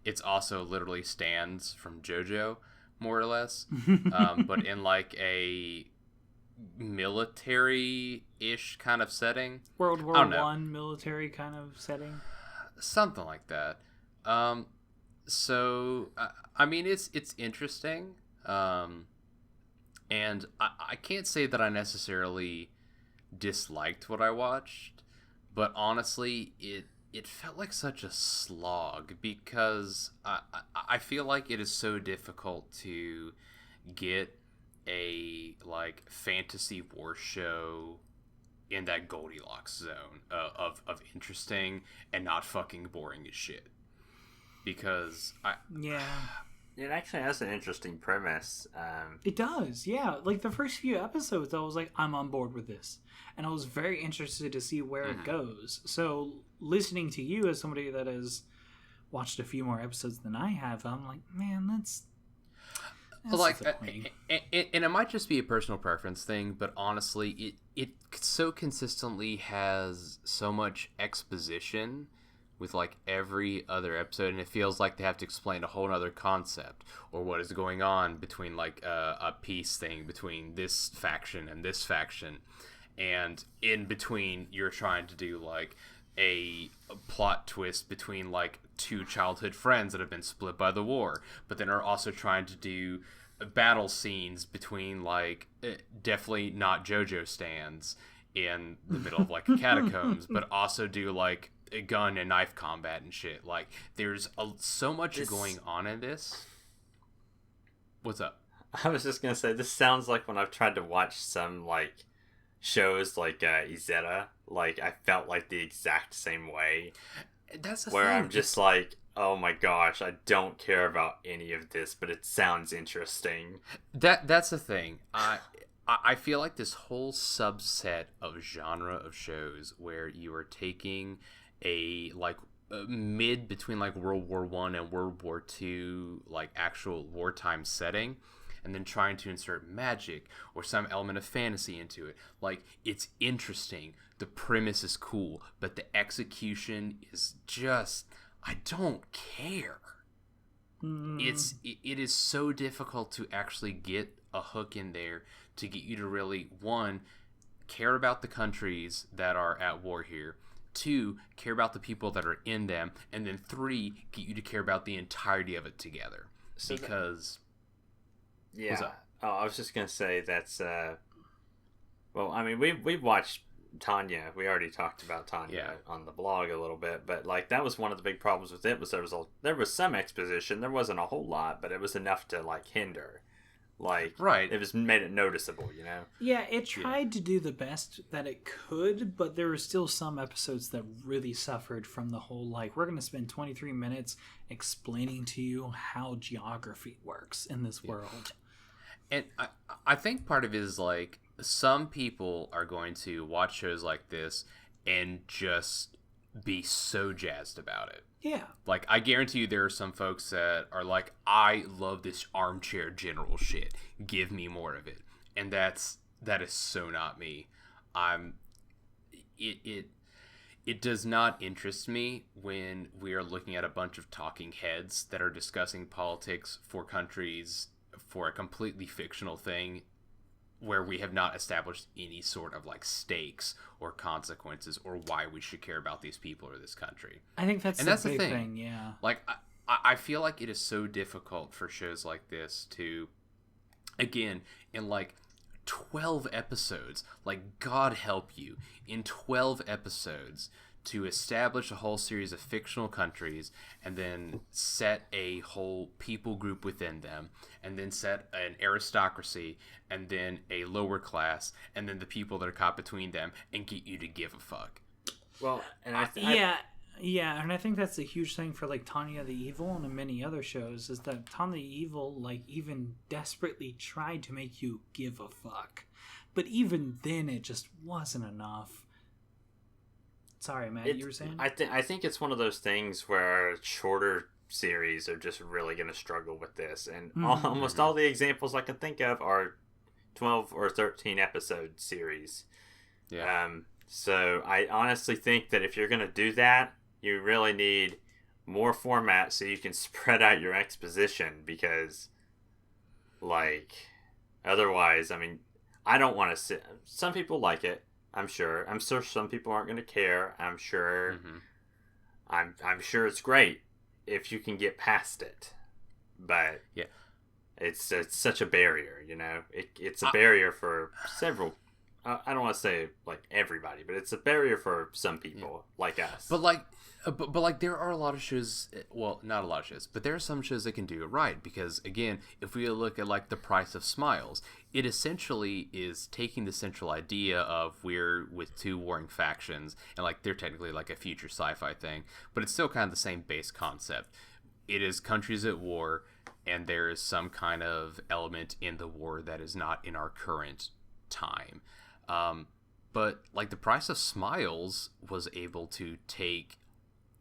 It's also literally stands from JoJo, more or less, but in like a military-ish kind of setting. World War One military kind of setting. Something like that. So I mean, it's interesting. And I can't say that I necessarily disliked what I watched, but honestly, it felt like such a slog because I feel like it is so difficult to get a like fantasy war show in that Goldilocks zone of interesting and not fucking boring as shit. Because it actually has an interesting premise. It does, yeah. Like the first few episodes, I was like, I'm on board with this, and I was very interested to see where it goes. So listening to you as somebody that has watched a few more episodes than I have, I'm like, man, that's like, and it might just be a personal preference thing, but honestly, it so consistently has so much exposition with like every other episode, and it feels like they have to explain a whole other concept or what is going on between like a peace thing between this faction and this faction, and in between you're trying to do like a plot twist between like two childhood friends that have been split by the war, but then are also trying to do battle scenes between like definitely not JoJo stands in the middle of like catacombs, but also do like a gun and knife combat and shit. Like there's so much going on in this. What's up? I was just gonna say, this sounds like when I've tried to watch some like shows like Izetta. Like I felt like the exact same way. That's the where thing. I'm just like, oh my gosh, I don't care about any of this, but it sounds interesting. That's the thing. I feel like this whole subset of genre of shows where you are taking a like mid between like World War I and World War II like actual wartime setting, and then trying to insert magic or some element of fantasy into it. Like, it's interesting, the premise is cool, but the execution is just, I don't care. It is so difficult to actually get a hook in there to get you to really, one, care about the countries that are at war here, two, care about the people that are in them, and then three, get you to care about the entirety of it together. So because... Yeah. Oh, I was just going to say that's... well, I mean, we've watched Tanya. We already talked about Tanya on the blog a little bit, but like that was one of the big problems with it was there was some exposition. There wasn't a whole lot, but it was enough to like hinder. Like, right. It was made it noticeable, you know? Yeah, it tried to do the best that it could, but there were still some episodes that really suffered from the whole, like, we're going to spend 23 minutes explaining to you how geography works in this world. And I think part of it is, like, some people are going to watch shows like this and just be so jazzed about it. Yeah. Like, I guarantee you there are some folks that are like, I love this armchair general shit. Give me more of it. And that is so not me. It does not interest me when we are looking at a bunch of talking heads that are discussing politics for countries for a completely fictional thing where we have not established any sort of like stakes or consequences or why we should care about these people or this country. I think that's the big thing, yeah. Like, I feel like it is so difficult for shows like this to, again, in like 12 episodes, like, God help you, in 12 episodes to establish a whole series of fictional countries and then set a whole people group within them and then set an aristocracy and then a lower class and then the people that are caught between them and get you to give a fuck. Well, and yeah, and I think that's a huge thing for like Tanya the Evil and many other shows is that Tanya the Evil like even desperately tried to make you give a fuck. But even then it just wasn't enough. Sorry, Matt, you were saying? I think it's one of those things where shorter series are just really going to struggle with this. And almost all the examples I can think of are 12 or 13 episode series. Yeah. So I honestly think that if you're going to do that, you really need more format so you can spread out your exposition, because like otherwise, I mean, I don't want to sit. Some people like it. I'm sure some people aren't going to care. I'm sure I'm sure it's great if you can get past it. But yeah, it's such a barrier, you know. It's a barrier for several. I don't want to say like everybody, but it's a barrier for some people like us. But like there are a lot of shows, well, not a lot of shows, but there are some shows that can do it right, because again, if we look at like The Price of Smiles, it essentially is taking the central idea of we're with two warring factions, and like they're technically like a future sci-fi thing, but it's still kind of the same base concept. It is countries at war, and there is some kind of element in the war that is not in our current time. But like The Price of Smiles was able to take,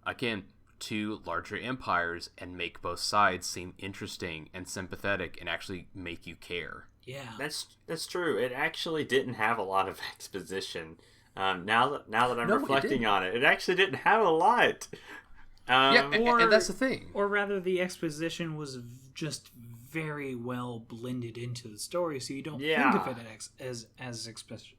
again, two larger empires and make both sides seem interesting and sympathetic and actually make you care. Yeah, that's true. It actually didn't have a lot of exposition. Now that I'm reflecting on it, it actually didn't have a lot. and that's the thing. Or rather, the exposition was just very well blended into the story, so you don't think of it as exposition.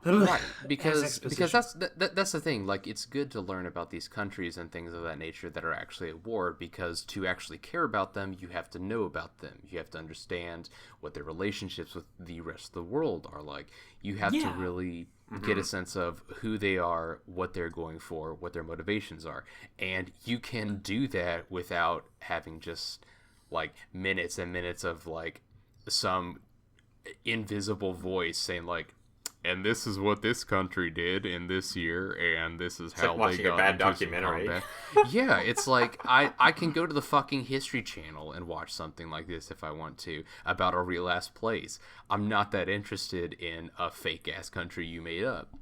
Right, because that's the thing. Like, it's good to learn about these countries and things of that nature that are actually at war, because to actually care about them, you have to know about them. You have to understand what their relationships with the rest of the world are like. You have to really get a sense of who they are, what they're going for, what their motivations are. And you can do that without having just like minutes and minutes of like some invisible voice saying like, and this is what this country did in this year, and this is how like they got a bad into documentary. Yeah, it's like I can go to the fucking History Channel and watch something like this if I want to, about a real ass place. I'm not that interested in a fake ass country you made up.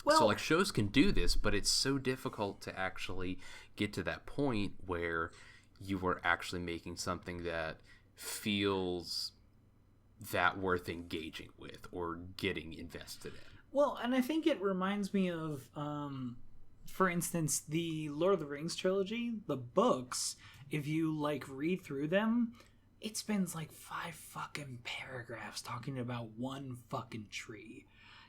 Well, so like shows can do this, but it's so difficult to actually get to that point where you were actually making something that feels that worth engaging with or getting invested in. Well, and I think it reminds me of, for instance, the Lord of the Rings trilogy, the books. If you like read through them, it spends like 5 fucking paragraphs talking about one fucking tree.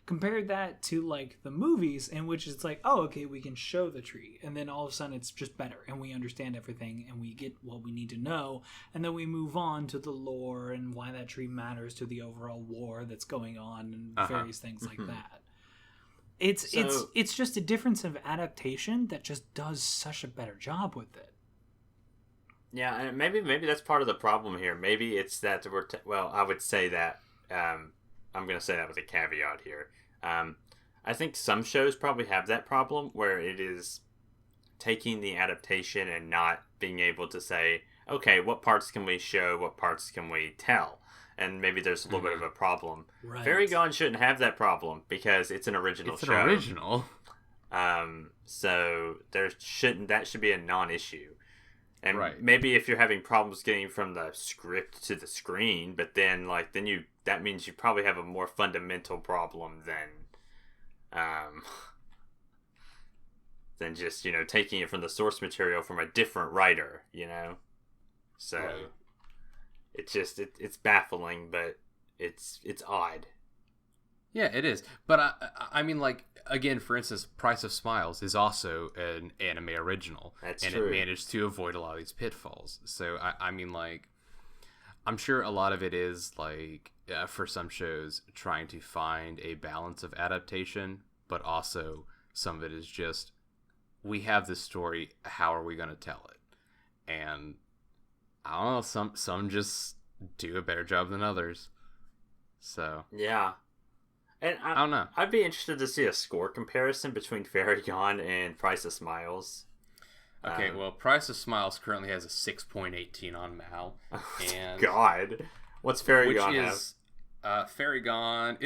Compare that to like the movies, in which it's like, oh, okay, we can show the tree, and then all of a sudden it's just better, and we understand everything, and we get what we need to know, and then we move on to the lore and why that tree matters to the overall war that's going on, and various things like that. It's just a difference of adaptation that just does such a better job with it. Yeah, and maybe that's part of the problem here. Maybe it's that I would say that. I'm going to say that with a caveat here. I think some shows probably have that problem where it is taking the adaptation and not being able to say, okay, what parts can we show, what parts can we tell? And maybe there's a little bit of a problem. Right. Fairy Gone shouldn't have that problem because it's an original show. It's an original. So that should be a non-issue. And maybe if you're having problems getting from the script to the screen, but then that means you probably have a more fundamental problem than just, taking it from the source material from a different writer, So it's just it's baffling, but it's odd. Yeah, it is. But I mean, like, again, for instance, Price of Smiles is also an anime original. That's and true. It managed to avoid a lot of these pitfalls. So, I mean, like, I'm sure a lot of it is, like, for some shows, trying to find a balance of adaptation, but also some of it is just, we have this story, how are we going to tell it? And, I don't know, some just do a better job than others. So. Yeah. And I don't know. I'd be interested to see a score comparison between Fairy Gone and Price of Smiles. Okay, well, Price of Smiles currently has a 6.18 on Mal. And God. What's Fairy Gone have? Fairy Gone...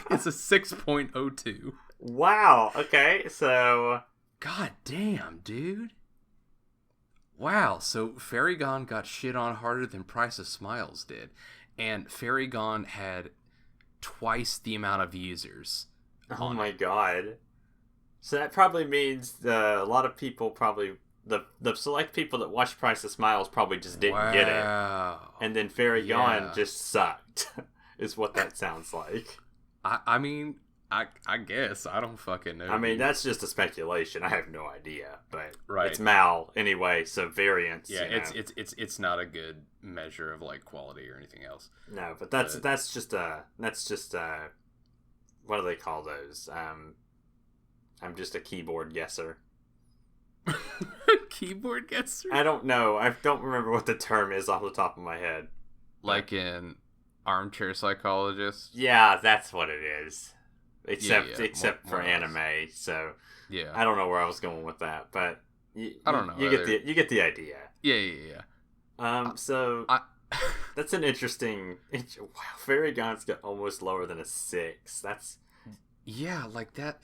It's a 6.02. Wow, okay, so... God damn, dude. wow, so Fairy Gone got shit on harder than Price of Smiles did. And Fairy Gone had twice the amount of users. Oh my god. So that probably means a lot of people probably... The select people that watched Price of Smiles probably just didn't get it. And then Fairy Gone just sucked, is what that sounds like. I mean, I guess. I don't fucking know. I mean, that's just a speculation. I have no idea. But right. It's Mal anyway, so variance. Yeah, it's not a good measure of like quality or anything else. No, but that's just what do they call those? I'm just a keyboard guesser. Keyboard guesser? I don't know. I don't remember what the term is off the top of my head. Like in Armchair Psychologist? Yeah, that's what it is. Except for more anime. So yeah, I don't know where I was going with that, but I don't know. You get the idea. Yeah. So that's an interesting. Wow, Fairy Gone's got almost lower than a 6. That's like that.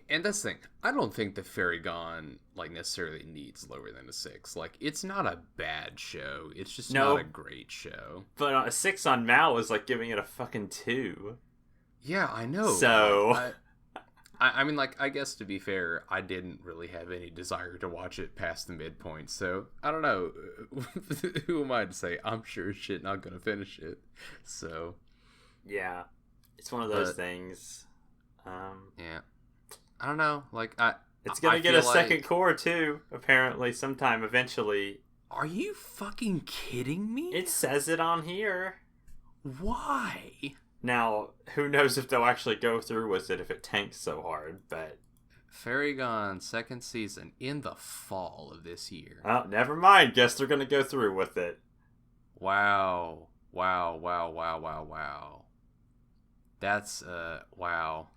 And that's the thing. I don't think the Fairy Gone like necessarily needs lower than a 6. Like, it's not a bad show. It's just not a great show. But a 6 on Mal is like giving it a fucking 2. Yeah, I know. So I mean, like, I guess to be fair, I didn't really have any desire to watch it past the midpoint. So I don't know. Who am I to say? I'm sure as shit not gonna finish it. So yeah, it's one of those things. Yeah. I don't know. Like, it's gonna get a second core too. Apparently, sometime eventually. Are you fucking kidding me? It says it on here. Why? Now, who knows if they'll actually go through with it if it tanks so hard? But Fairy Gone second season in the fall of this year. Oh, never mind. Guess they're gonna go through with it. Wow. That's wow.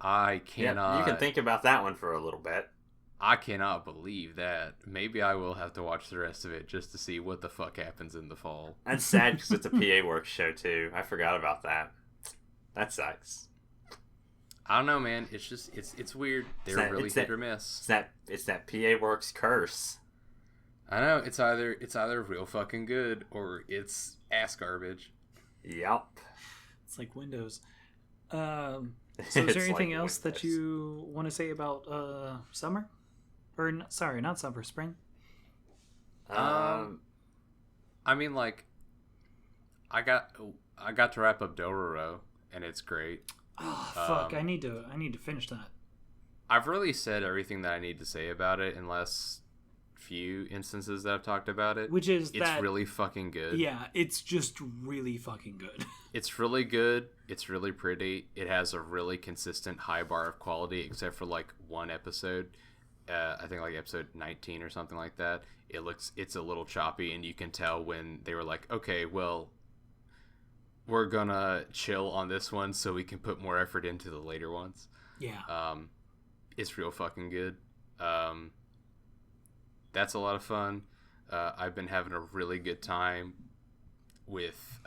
I cannot. Yeah, you can think about that one for a little bit. I cannot believe that. Maybe I will have to watch the rest of it just to see what the fuck happens in the fall. That's sad because it's a PA Works show too. I forgot about that. That sucks. I don't know, man. It's just it's weird. They're really hit or miss. It's that PA Works curse. I know. It's either real fucking good or it's ass garbage. Yup. It's like Windows. So is there anything else that you want to say about summer? Or sorry, not summer, spring? I mean, like, I got to wrap up Dororo, and it's great. Oh fuck! I need to finish that. I've really said everything that I need to say about it in last few instances that I've talked about it. Which is it's really fucking good. Yeah, it's just really fucking good. It's really good. It's really pretty. It has a really consistent high bar of quality, except for like one episode. I think like episode 19 or something like that. It's a little choppy, and you can tell when they were like, okay, well, we're gonna chill on this one so we can put more effort into the later ones. Yeah. It's real fucking good. That's a lot of fun. I've been having a really good time with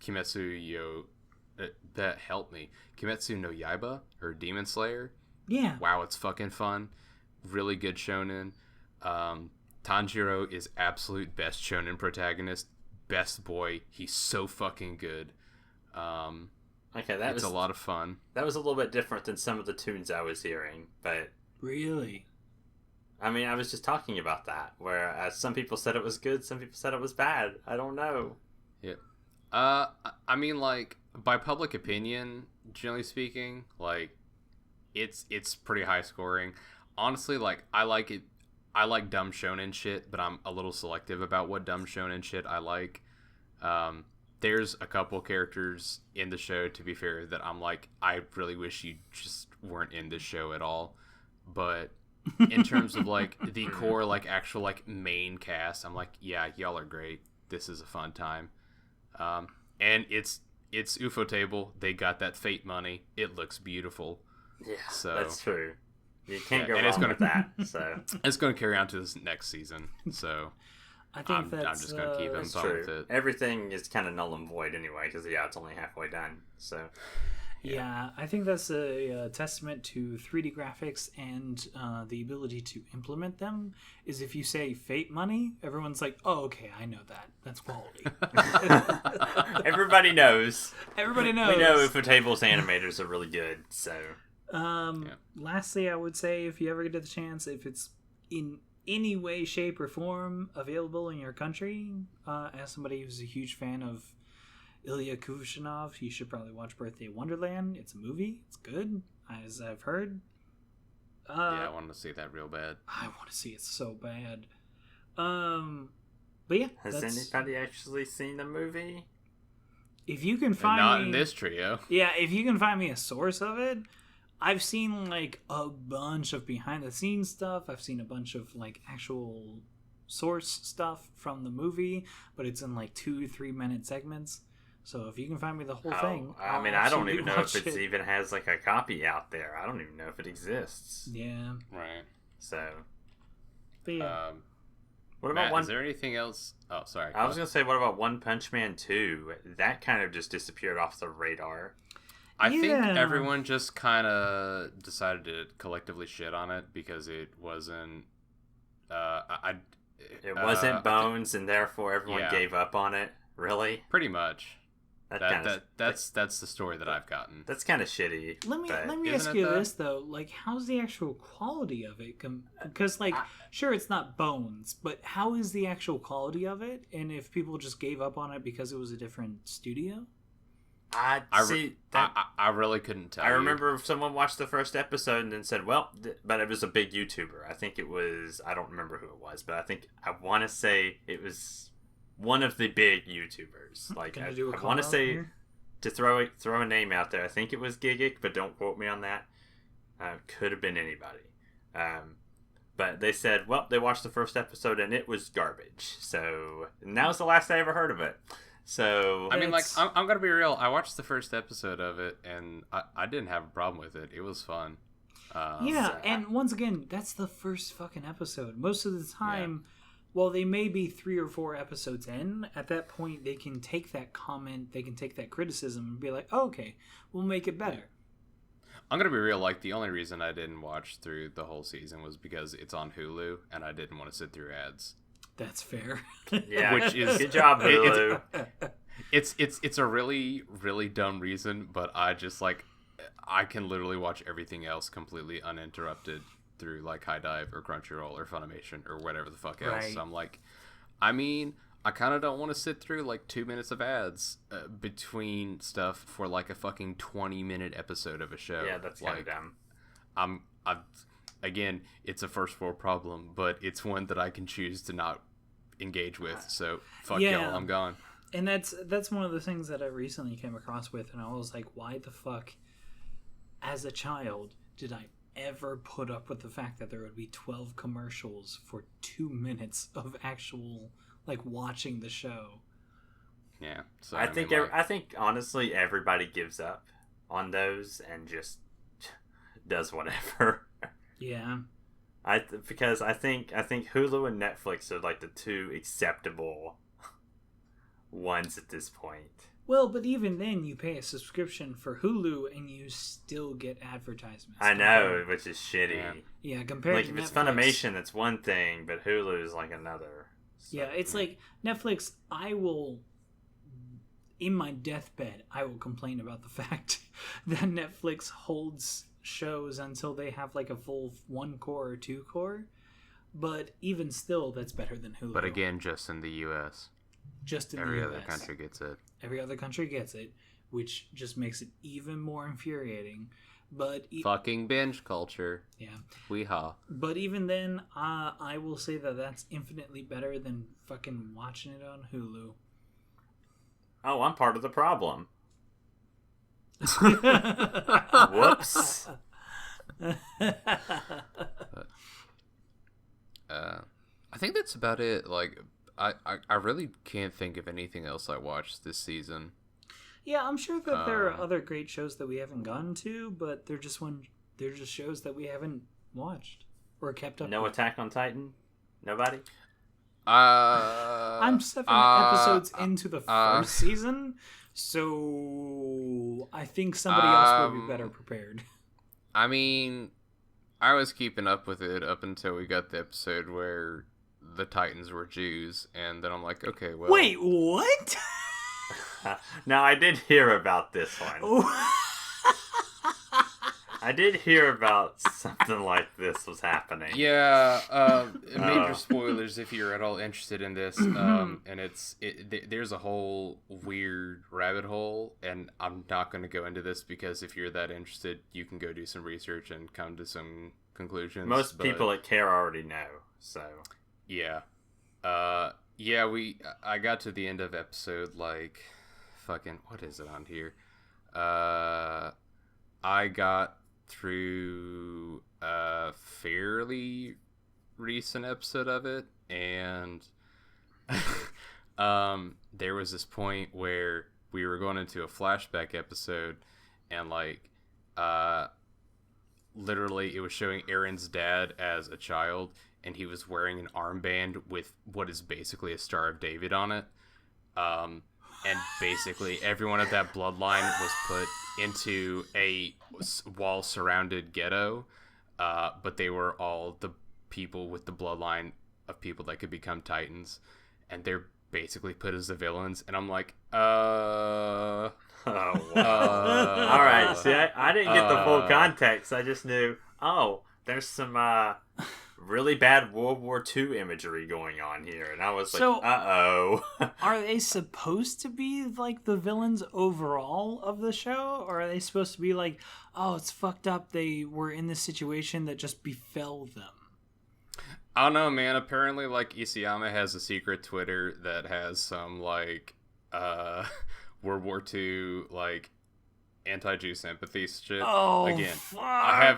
Kimetsu no Yaiba, or Demon Slayer. Yeah. Wow, it's fucking fun. Really good shonen. Tanjiro is absolute best shonen protagonist. Best boy. He's so fucking good. Okay, it's a lot of fun. That was a little bit different than some of the tunes I was hearing, but really, I mean, I was just talking about that, where some people said it was good, some people said it was bad. I don't know. Yeah. I mean, like, by public opinion, generally speaking, like, it's pretty high scoring. Honestly, like, I like it. I like dumb shonen shit, but I'm a little selective about what dumb shonen shit I like. There's a couple characters in the show, to be fair, that I'm like, I really wish you just weren't in this show at all. But in terms of like the core, like actual like main cast, I'm like, yeah, y'all are great. This is a fun time. And it's Ufotable. They got that Fate money. It looks beautiful. Yeah, so that's true. You can't go wrong with that. So it's going to carry on to this next season. So I think I'm just going to keep on with it. Everything is kind of null and void anyway, because it's only halfway done. So Yeah, I think that's a testament to 3D graphics and the ability to implement them. Is if you say Fate money, everyone's like, "Oh, okay, I know that. That's quality." Everybody knows. Everybody knows. We know Ufotable animators are really good. So, lastly, I would say if you ever get the chance, if it's in any way, shape, or form available in your country, as somebody who's a huge fan of Ilya Kuvishinov, you should probably watch Birthday Wonderland. It's a movie. It's good, as I've heard. Yeah, I wanted to see that real bad. I want to see it so bad. But yeah. Has anybody actually seen the movie? If you can find not me, in this trio. Yeah, if you can find me a source of it, I've seen like a bunch of behind the scenes stuff. I've seen a bunch of like actual source stuff from the movie, but it's in like 2-3 minute segments. So if you can find me the whole thing, I mean, I don't even know if it even has like a copy out there. I don't even know if it exists. Yeah. Right. So. But yeah. What Matt, about one? Is there anything else? Oh, sorry. I was gonna say, what about One Punch Man 2? That kind of just disappeared off the radar. I think everyone just kind of decided to collectively shit on it because it wasn't. It wasn't Bones, and therefore everyone gave up on it. Really? Pretty much. That's the story that I've gotten. That's kind of shitty. Let me ask you this though: like, how's the actual quality of it? Because sure, it's not Bones, but how is the actual quality of it? And if people just gave up on it because it was a different studio? I really couldn't tell. I remember if someone watched the first episode and then said, "Well," but it was a big YouTuber. I think it was. I don't remember who it was, but I want to say it was one of the big YouTubers. Like I want to say here? To throw a name out there. I think it was Gigic, but don't quote me on that. Could have been anybody. But they said, well, they watched the first episode and it was garbage. So and that was the last I ever heard of it. So I mean, like, I'm gonna be real. I watched the first episode of it, and I didn't have a problem with it. It was fun. And once again, that's the first fucking episode. Most of the time, while they may be 3 or 4 episodes in, at that point they can take that comment, they can take that criticism, and be like, oh, "Okay, we'll make it better." I'm gonna be real. Like, the only reason I didn't watch through the whole season was because it's on Hulu, and I didn't want to sit through ads. That's fair. Yeah, which is good job, Hulu. It's a really, really dumb reason, but I just I can literally watch everything else completely uninterrupted through like High Dive or Crunchyroll or Funimation or whatever the fuck else. Right. So I'm like, I mean, I kind of don't want to sit through like 2 minutes of ads between stuff for like a fucking 20-minute episode of a show. Yeah, that's kind of dumb. Again, it's a first world problem, but it's one that I can choose to not engage with. So fuck y'all, I'm gone. And that's one of the things that I recently came across with, and I was like, why the fuck, as a child, did I ever put up with the fact that there would be 12 commercials for 2 minutes of actual like watching the show? Yeah, so I think honestly everybody gives up on those and just does whatever. Yeah. Because I think Hulu and Netflix are like the two acceptable ones at this point. Well, but even then, you pay a subscription for Hulu and you still get advertisements. I know, which is shitty. Yeah, compared to Netflix. Like, if it's Funimation, it's one thing, but Hulu is like another. So, yeah, it's like Netflix, in my deathbed, I will complain about the fact that Netflix holds shows until they have like a full 1 core or 2 core. But even still, that's better than Hulu. But again, just in the U.S. Just in Every the US. other country gets it. Every other country gets it, which just makes it even more infuriating. But fucking binge culture. Yeah. Weehaw. But even then, I will say that that's infinitely better than fucking watching it on Hulu. Oh, I'm part of the problem. Whoops. I think that's about it. Like, I really can't think of anything else I watched this season. Yeah, I'm sure that there are other great shows that we haven't gotten to, but they're just shows that we haven't watched or kept up. No with. Attack on Titan? Nobody? I'm 7 episodes into the first season, so I think somebody else would be better prepared. I mean, I was keeping up with it up until we got the episode where the Titans were Jews, and then I'm like, okay, well... Wait, what? Now, I did hear about this one. I did hear about something like this was happening. Yeah, major spoilers if you're at all interested in this. And there's a whole weird rabbit hole, and I'm not going to go into this because if you're that interested, you can go do some research and come to some conclusions. Most people that care already know, so... Yeah. I got to the end of episode, like, fucking, what is it on here? I got through a fairly recent episode of it, and there was this point where we were going into a flashback episode, and, like, literally it was showing Aaron's dad as a child, and he was wearing an armband with what is basically a Star of David on it. And basically everyone of that bloodline was put into a wall-surrounded ghetto, but they were all the people with the bloodline of people that could become Titans, and they're basically put as the villains, and I'm like, Oh, wow. All right, see, I didn't get the full context. I just knew, there's some really bad World War II imagery going on here, and I was like, uh-oh. Are they supposed to be like the villains overall of the show, or are they supposed to be like, oh, it's fucked up, they were in this situation that just befell them? I don't know, man. Apparently, like, Isayama has a secret Twitter that has some, like, World War II, like, anti-Jew sympathy shit. Oh, again, fuck. I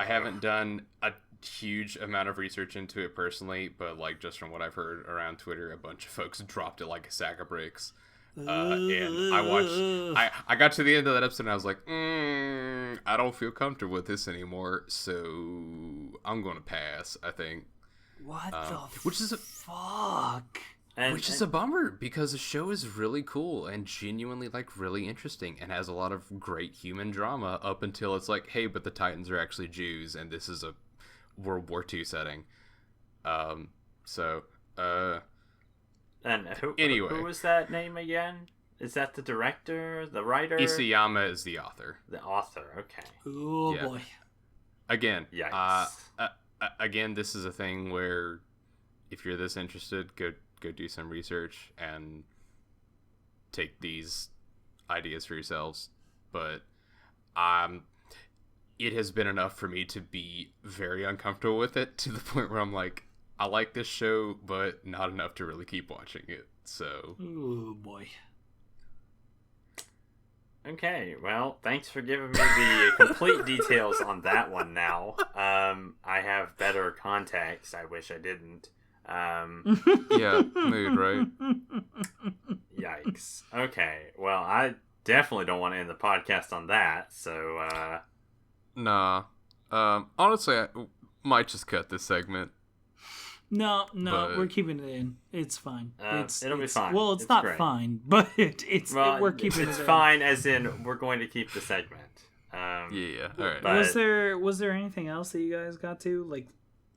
haven't done a huge amount of research into it personally, but, like, just from what I've heard around Twitter, a bunch of folks dropped it like a sack of bricks. And I got to the end of that episode and I was like, I don't feel comfortable with this anymore, so I'm going to pass, I think. What the which is fuck? Which is a bummer, because the show is really cool and genuinely, like, really interesting and has a lot of great human drama up until it's like, hey, but the Titans are actually Jews and this is a World War II setting. And who was that name again? Is that the director, the writer? Isayama is the author. The author, okay. Oh, yeah. Boy. Again, yikes. Again, this is a thing where if you're this interested, go do some research and take these ideas for yourselves. But it has been enough for me to be very uncomfortable with it, to the point where I'm like, I like this show, but not enough to really keep watching it. So, oh boy. Okay, well, thanks for giving me the complete details on that one now. I have better context. I wish I didn't. Yeah, mood, right? Yikes. Okay, well, I definitely don't want to end the podcast on that, so, Nah. Honestly, I might just cut this segment. No, we're keeping it in. It's fine. It'll be fine. Well, it's not great. Fine, but we're keeping it in. It's fine, as in we're going to keep the segment. Yeah. All right. But was there anything else that you guys got to, like,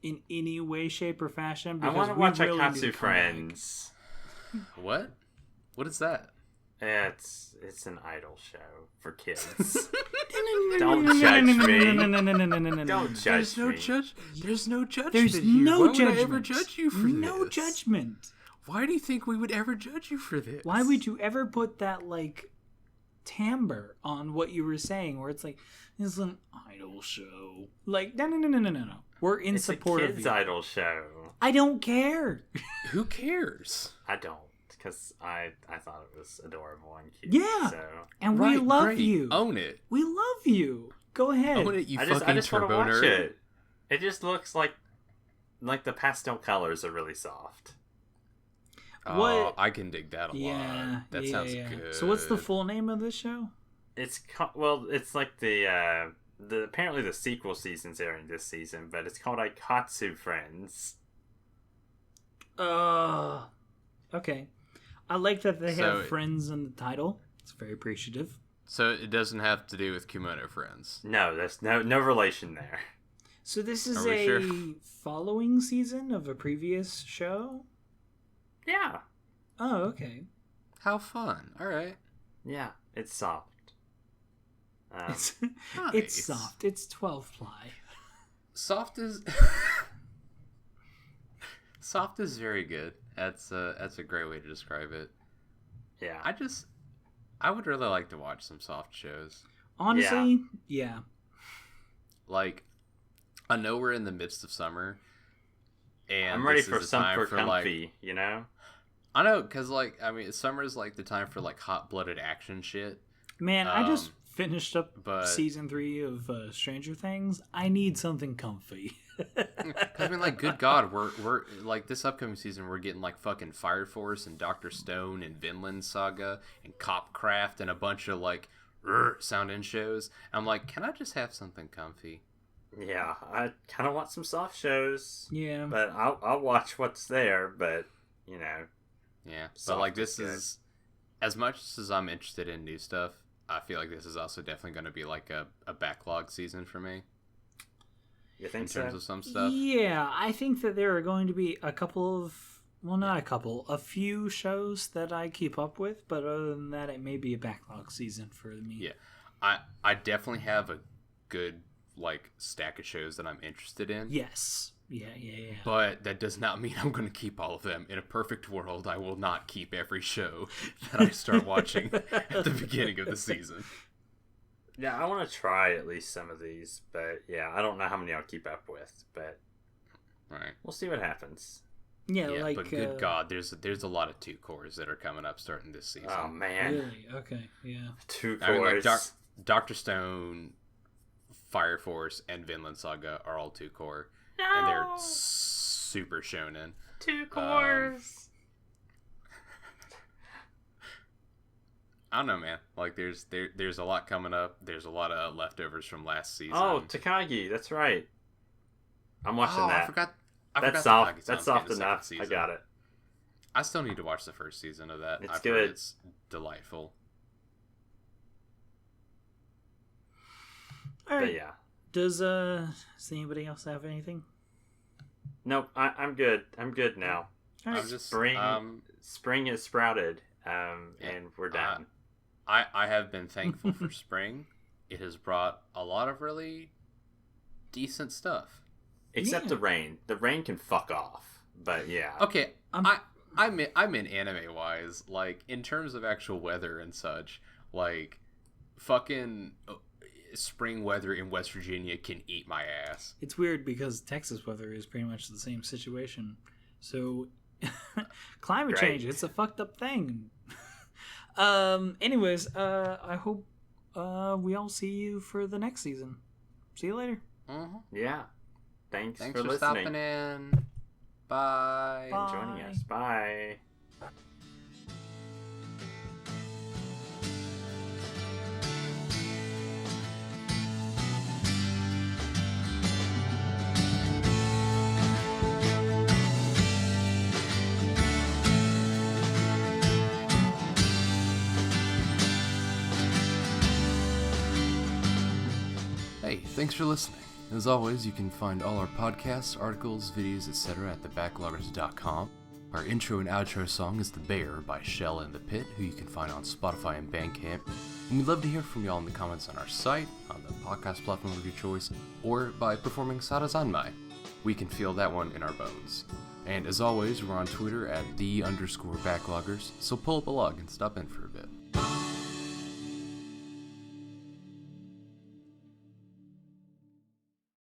in any way, shape, or fashion? Because I want to watch Aikatsu Friends. What? What is that? It's an idol show for kids. Don't judge me. Don't judge me. There's no judgment. There's here. no Why judgment. would I ever judge you for no this? judgment. Why do you think we would ever judge you for this? Why would you ever put that, like, timbre on what you were saying, where it's like, it's an idol show? Like, no. We're in support of you. It's a kids' idol show. I don't care. Who cares? I don't. Because I thought it was adorable and cute. Yeah, so. And we love you. Own it. We love you. Go ahead. Own it, you I fucking just want to turbo watch nerd. it. It just looks like the pastel colors are really soft. Oh, I can dig that a yeah, lot. That sounds good. So what's the full name of this show? It's like the apparently the sequel season's airing this season, but it's called Aikatsu Friends. Okay. I like that they have friends in the title. It's very appreciative. So it doesn't have to do with Kimono Friends. No, there's no relation there. So this is Are we sure? following season of a previous show? Yeah. Oh, okay. How fun. All right. Yeah, it's soft. It's nice. it's soft. It's 12 ply. Soft is soft is very good. That's a great way to describe it. Yeah. I would really like to watch some soft shows. Honestly, yeah. Like, I know we're in the midst of summer, and I'm ready this is for the some time for for comfy, you know? I know, because, like, I mean, summer is, like, the time for, like, hot-blooded action shit. Man, I just finished up but- season 3 of Stranger Things. I need something comfy. I mean, like, good God, we're like, this upcoming season, we're getting, like, fucking Fire Force and Dr. Stone and Vinland Saga and Copcraft and a bunch of, like, sound-in shows. I'm like, can I just have something comfy? Yeah, I kind of want some soft shows. Yeah. But I'll watch what's there, but, you know. Yeah, but, Soft like, this is good. is, as much as I'm interested in new stuff, I feel like this is also definitely going to be, like, a backlog season for me. You think In so? terms of some stuff. Yeah, I think that there are going to be a couple of, well, not a couple, a few shows that I keep up with, but other than that, it may be a backlog season for me. Yeah. I definitely have a good, like, stack of shows that I'm interested in. Yes. Yeah. But that does not mean I'm going to keep all of them. In a perfect world, I will not keep every show that I start watching at the beginning of the season. Yeah, I want to try at least some of these, but yeah, I don't know how many I'll keep up with, but Right. we'll see what happens. Yeah, Yeah, like... but good God, there's a lot of 2-cores that are coming up starting this season. Oh, man. Really? Okay, yeah. 2 I mean, like, cores. Dr. Stone, Fire Force, and Vinland Saga are all 2-core. No! And they're super shonen. 2 cores! I don't know, man. Like, there's a lot coming up. There's a lot of leftovers from last season. Oh, Takagi, that's right. I'm watching that. I forgot That's Takagi-san's soft. That's getting soft a second enough. I season. got it. I still need to watch the first season of that. It's I've good. heard it's delightful. All right. But yeah. Does anybody else have anything? Nope, I'm good. I'm good now. All right. I'm just Spring has sprouted, and we're done. I have been thankful for spring. It has brought a lot of really decent stuff. Except Yeah. the rain. The rain can fuck off. But yeah. Okay, I'm in anime wise, like in terms of actual weather and such, like fucking spring weather in West Virginia can eat my ass. It's weird because Texas weather is pretty much the same situation. So climate Great. change, it's a fucked up thing. Anyways, I hope we all see you for the next season. See you later. Mm-hmm. Yeah. Thanks Thanks for for listening stopping in. Bye. Bye. and joining us. Bye. Hey, thanks for listening. As always, you can find all our podcasts, articles, videos, etc. at thebacklogers.com. Our intro and outro song is The Bear by Shell and the Pit, who you can find on Spotify and Bandcamp. And we'd love to hear from y'all in the comments on our site, on the podcast platform of your choice, or by performing Sarazanmai. We can feel that one in our bones. And as always, we're on Twitter at @the_backloggers, so pull up a log and stop in for a bit.